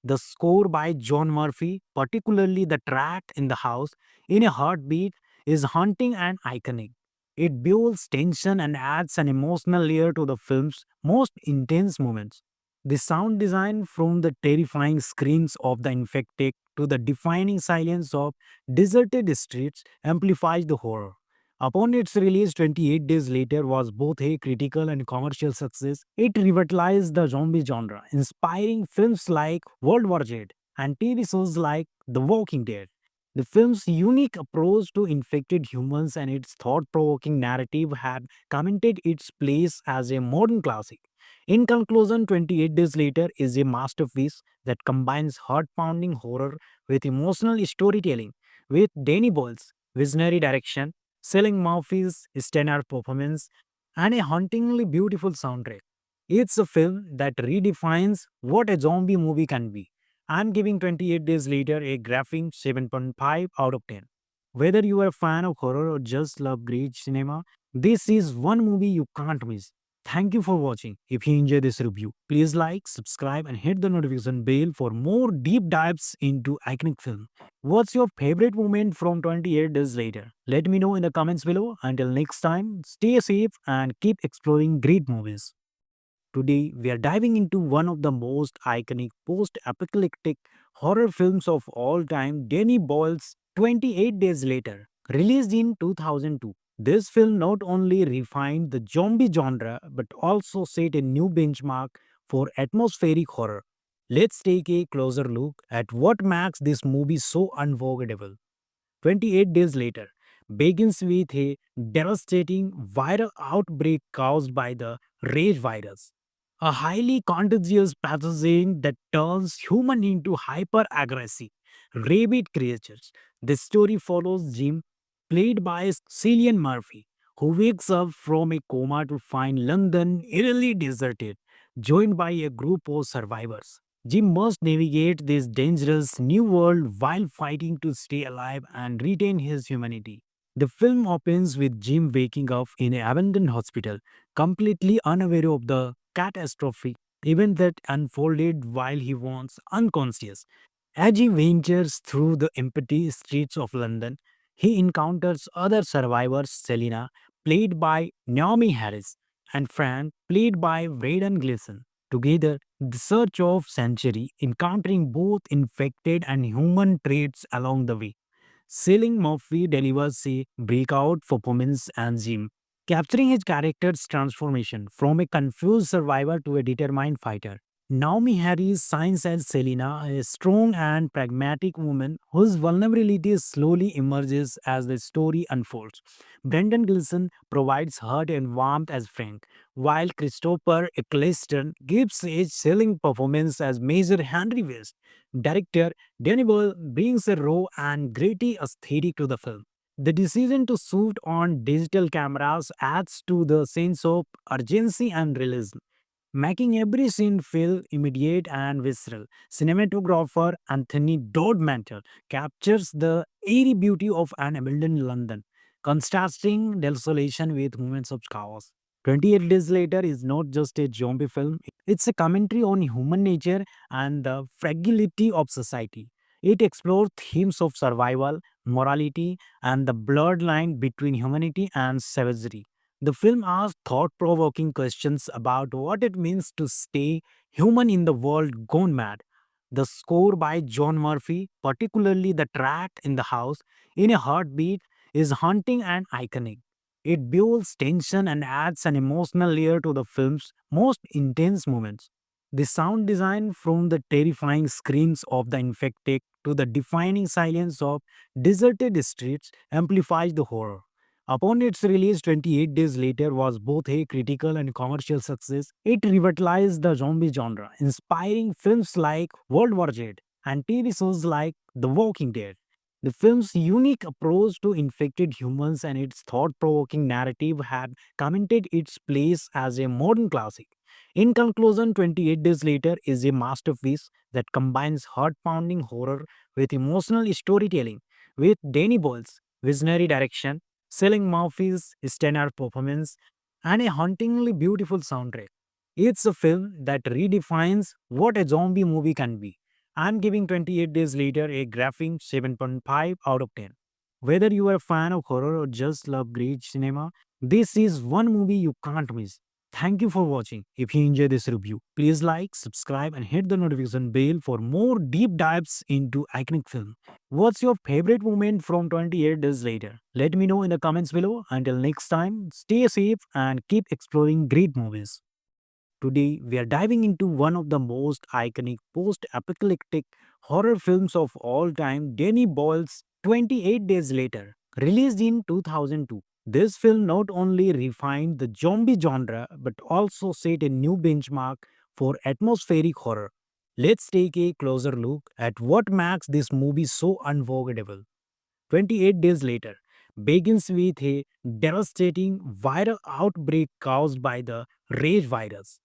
The score by John Murphy, particularly the track in the house in a heartbeat, is haunting and iconic. It builds tension and adds an emotional layer to the film's most intense moments. The sound design, from the terrifying screams of the infected to the deafening silence of deserted streets, amplifies the horror. Upon its release 28 days later was both a critical and commercial success. It revitalized the zombie genre, inspiring films like World War Z and TV shows like The Walking Dead. The film's unique approach to infected humans and its thought-provoking narrative have cemented its place as a modern classic. In conclusion, 28 Days Later is a masterpiece that combines heart-pounding horror with emotional storytelling, with Danny Boyle's visionary direction, Selling Murphy's stellar performance, and a hauntingly beautiful soundtrack. It's a film that redefines what a zombie movie can be. I'm giving 28 Days Later a graphing 7.5 out of 10. Whether you are a fan of horror or just love great cinema, this is one movie you can't miss. Thank you for watching. If you enjoyed this review, please like, subscribe, and hit the notification bell for more deep dives into iconic film. What's your favorite moment from 28 days later? Let me know in the comments below. Until next time, stay safe and keep exploring great movies. Today, we are diving into one of the most iconic post apocalyptic horror films of all time, Danny Boyle's 28 Days Later, released in 2002. This film not only refined the zombie genre but also set a new benchmark for atmospheric horror. Let's take a closer look at what makes this movie so unforgettable. 28 days later begins with a devastating viral outbreak caused by the rage virus, a highly contagious pathogen that turns humans into hyper-aggressive, rabid creatures. The story follows Jim, played by Cillian Murphy, who wakes up from a coma to find London eerily deserted, joined by a group of survivors. Jim must navigate this dangerous new world while fighting to stay alive and retain his humanity. The film opens with Jim waking up in an abandoned hospital, completely unaware of the catastrophic event that unfolded while he was unconscious. As he ventures through the empty streets of London, he encounters other survivors: Selina, played by Naomi Harris, and Frank, played by Braden Gleeson. Together, the search of sanctuary, encountering both infected and human traits along the way. Cillian Murphy delivers a breakout performance as Jim, capturing his character's transformation from a confused survivor to a determined fighter. Naomi Harris shines as Selena, a strong and pragmatic woman whose vulnerability slowly emerges as the story unfolds. Brendan Gleeson provides heart and warmth as Frank, while Christopher Eccleston gives a chilling performance as Major Henry West. Director Danny Boyle brings a raw and gritty aesthetic to the film. The decision to shoot on digital cameras adds to the sense of urgency and realism, making every scene feel immediate and visceral. Cinematographer Anthony Dodmantle captures the eerie beauty of an abandoned London, contrasting desolation with moments of chaos. 28 Days Later is not just a zombie film, it's a commentary on human nature and the fragility of society. It explores themes of survival, morality, and the blurred line between humanity and savagery. The film asks thought provoking questions about what it means to stay human in the world gone mad. The score by John Murphy, particularly the track in the house in a heartbeat, is haunting and iconic. It builds tension and adds an emotional layer to the film's most intense moments. The sound design, from the terrifying screams of the infected to the deafening silence of deserted streets, amplifies the horror. Upon its release 28 days later was both a critical and commercial success. It revitalized the zombie genre, inspiring films like World War Z and TV shows like The Walking Dead. The film's unique approach to infected humans and its thought-provoking narrative have cemented its place as a modern classic. In conclusion, 28 Days Later is a masterpiece that combines heart-pounding horror with emotional storytelling. With Danny Boyle's visionary direction, Selling Murphy's standout performance, and a hauntingly beautiful soundtrack. It's a film that redefines what a zombie movie can be. I'm giving 28 Days Later a graphing 7.5 out of 10. Whether you are a fan of horror or just love great cinema, this is one movie you can't miss. Thank you for watching. If you enjoyed this review, please like, subscribe, and hit the notification bell for more deep dives into iconic film. What's your favorite moment from 28 days later? Let me know in the comments below. Until next time, stay safe and keep exploring great movies. Today, we are diving into one of the most iconic post apocalyptic horror films of all time, Danny Boyle's 28 Days Later, released in 2002. This film not only refined the zombie genre but also set a new benchmark for atmospheric horror. Let's take a closer look at what makes this movie so unforgettable. 28 days later begins with a devastating viral outbreak caused by the rage virus,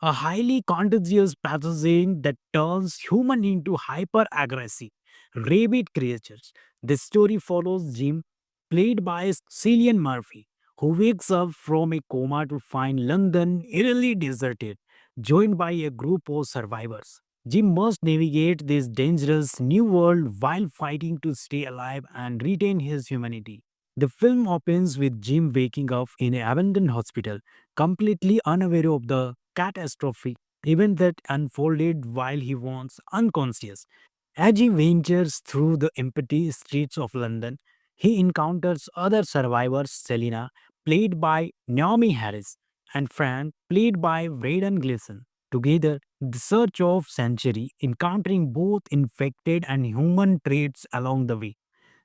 a highly contagious pathogen that turns humans into hyper-aggressive, rabid creatures. The story follows Jim, played by Cillian Murphy, who wakes up from a coma to find London eerily deserted, joined by a group of survivors. Jim must navigate this dangerous new world while fighting to stay alive and retain his humanity. The film opens with Jim waking up in an abandoned hospital, completely unaware of the catastrophic event that unfolded while he was unconscious. As he ventures through the empty streets of London, he encounters other survivors Selina, played by Naomi Harris, and Fran, played by Braden Gleeson. Together, the search of sanctuary, encountering both infected and human traits along the way.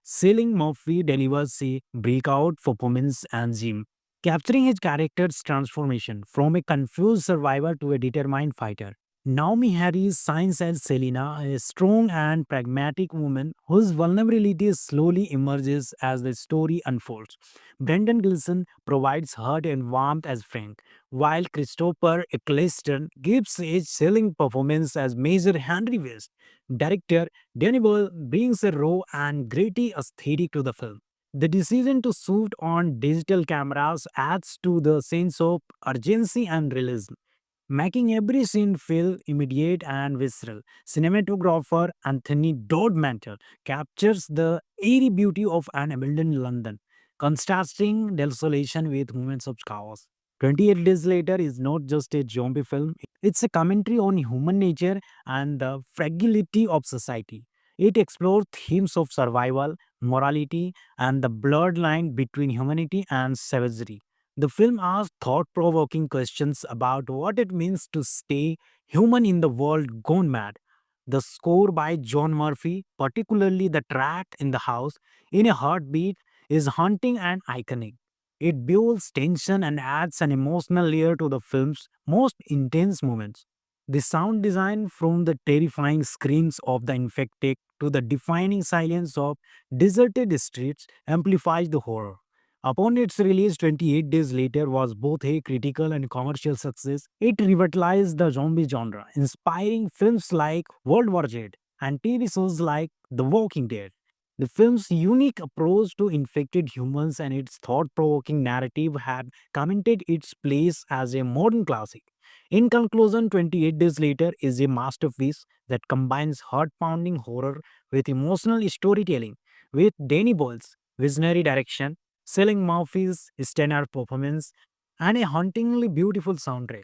Cillian Murphy delivers a breakout performance as Jim, capturing his character's transformation from a confused survivor to a determined fighter. Naomi Harris shines as Selena, a strong and pragmatic woman whose vulnerability slowly emerges as the story unfolds. Brendan Gleeson provides heart and warmth as Frank, while Christopher Eccleston gives a chilling performance as Major Henry West. Director Danny Boyle brings a raw and gritty aesthetic to the film. The decision to shoot on digital cameras adds to the sense of urgency and realism, making every scene feel immediate and visceral. Cinematographer Anthony Dodmantle captures the eerie beauty of an abandoned London, contrasting desolation with moments of chaos. 28 Days Later is not just a zombie film, it's a commentary on human nature and the fragility of society. It explores themes of survival, morality, and the blurred line between humanity and savagery. The film asks thought provoking questions about what it means to stay human in the world gone mad. The score by John Murphy, particularly the track in the house, in a heartbeat, is haunting and iconic. It builds tension and adds an emotional layer to the film's most intense moments. The sound design, from the terrifying screams of the infected to the deafening silence of deserted streets, amplifies the horror. Upon its release 28 days later was both a critical and commercial success. It revitalized the zombie genre, inspiring films like World War Z and TV shows like The Walking Dead. The film's unique approach to infected humans and its thought-provoking narrative have cemented its place as a modern classic. In conclusion, 28 Days Later is a masterpiece that combines heart-pounding horror with emotional storytelling. With Danny Boyle's visionary direction, Selling Murphy's standout performance, and a hauntingly beautiful soundtrack.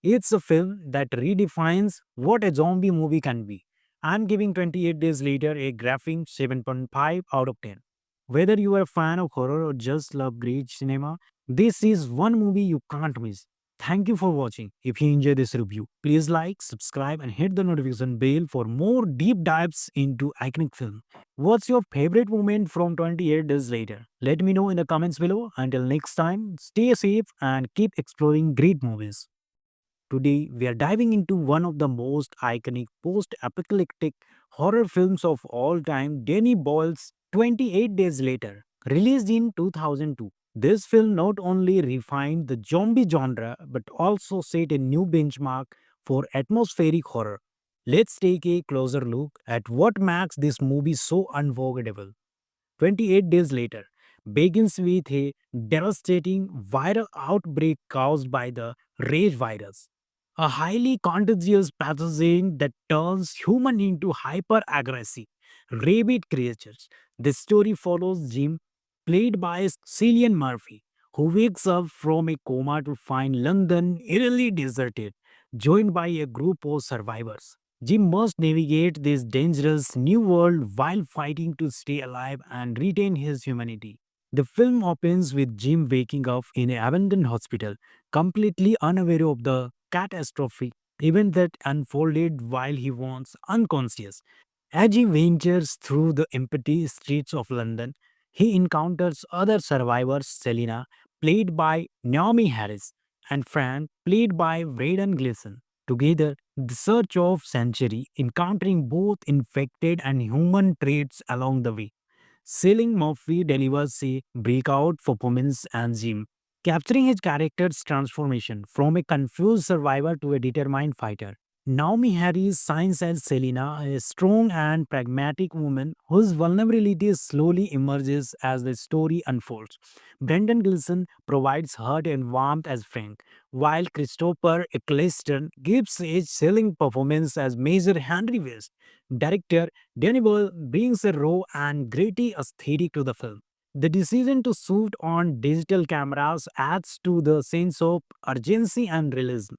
It's a film that redefines what a zombie movie can be. I'm giving 28 Days Later a graphing 7.5 out of 10. Whether you are a fan of horror or just love great cinema, this is one movie you can't miss. Thank you for watching. If you enjoyed this review, please like, subscribe, and hit the notification bell for more deep dives into iconic film. What's your favorite moment from 28 days later? Let me know in the comments below. Until next time, stay safe and keep exploring great movies. Today, we are diving into one of the most iconic post apocalyptic horror films of all time, Danny Boyle's 28 Days Later, released in 2002. This film not only refined the zombie genre but also set a new benchmark for atmospheric horror. Let's take a closer look at what makes this movie so unforgettable. 28 days later begins with a devastating viral outbreak caused by the rage virus, a highly contagious pathogen that turns humans into hyper-aggressive, rabid creatures. The story follows Jim, played by Cillian Murphy, who wakes up from a coma to find London eerily deserted, joined by a group of survivors. Jim must navigate this dangerous new world while fighting to stay alive and retain his humanity. The film opens with Jim waking up in an abandoned hospital, completely unaware of the catastrophic event that unfolded while he was unconscious. As he ventures through the empty streets of London, he encounters other survivors Selina, played by Naomi Harris, and Fran, played by Braden Gleeson. Together, the search of sanctuary, encountering both infected and human traits along the way. Cillian Murphy delivers a breakout performance as Jim, capturing his character's transformation from a confused survivor to a determined fighter. Naomi Harris shines as Selena, a strong and pragmatic woman whose vulnerability slowly emerges as the story unfolds. Brendan Gleeson provides heart and warmth as Frank, while Christopher Eccleston gives a chilling performance as Major Henry West. Director Danny Boyle brings a raw and gritty aesthetic to the film. The decision to shoot on digital cameras adds to the sense of urgency and realism,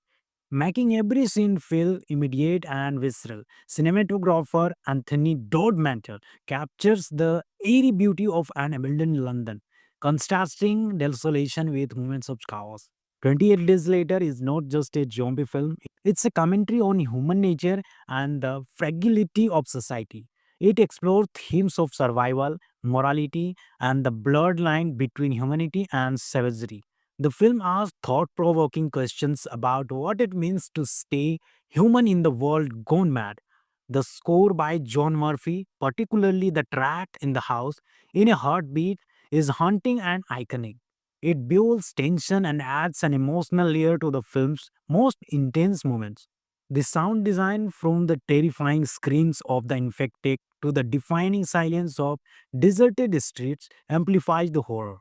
making every scene feel immediate and visceral. Cinematographer Anthony Dodmantle captures the eerie beauty of an abandoned London, contrasting desolation with moments of chaos. 28 Days Later is not just a zombie film, it's a commentary on human nature and the fragility of society. It explores themes of survival, morality, and the blurred line between humanity and savagery. The film asks thought provoking questions about what it means to stay human in the world gone mad. The score by John Murphy, particularly the track in the house, in a heartbeat, is haunting and iconic. It builds tension and adds an emotional layer to the film's most intense moments. The sound design, from the terrifying screams of the infected to the deafening silence of deserted streets, amplifies the horror.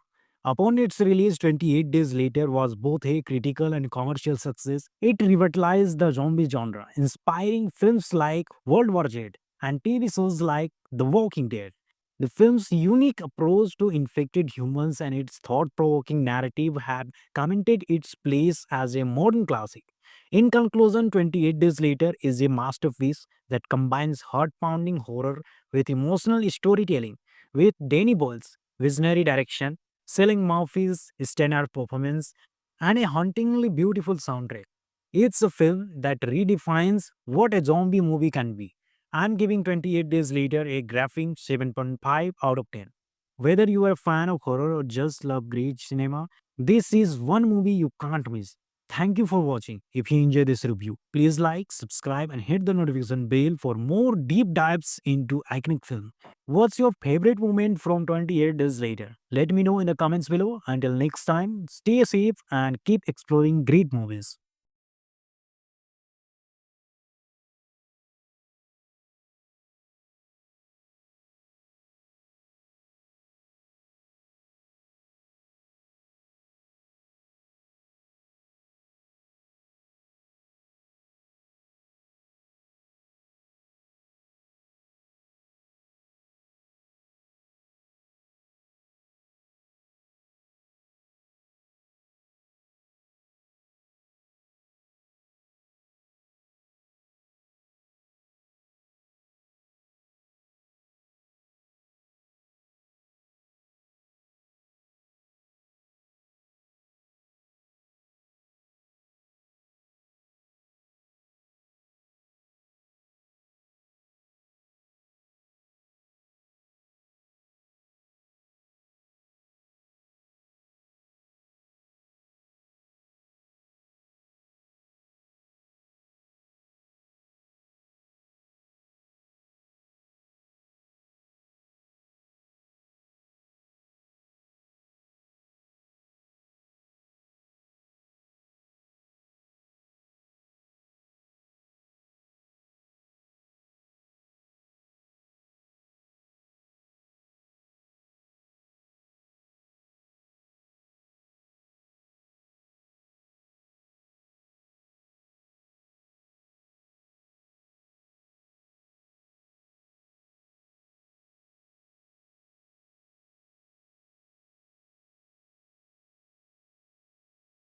Upon its release 28 days later was both a critical and commercial success. It revitalized the zombie genre, inspiring films like World War Z and TV shows like The Walking Dead. The film's unique approach to infected humans and its thought-provoking narrative have cemented its place as a modern classic. In conclusion, 28 Days Later is a masterpiece that combines heart-pounding horror with emotional storytelling, with Danny Boyle's visionary direction, Selling Murphy's standout performance, and a hauntingly beautiful soundtrack. It's a film that redefines what a zombie movie can be. I'm giving 28 Days Later a graphing 7.5 out of 10. Whether you are a fan of horror or just love great cinema, this is one movie you can't miss. Thank you for watching. If you enjoyed this review, please like, subscribe, and hit the notification bell for more deep dives into iconic film. What's your favorite moment from 28 days later? Let me know in the comments below. Until next time, stay safe and keep exploring great movies.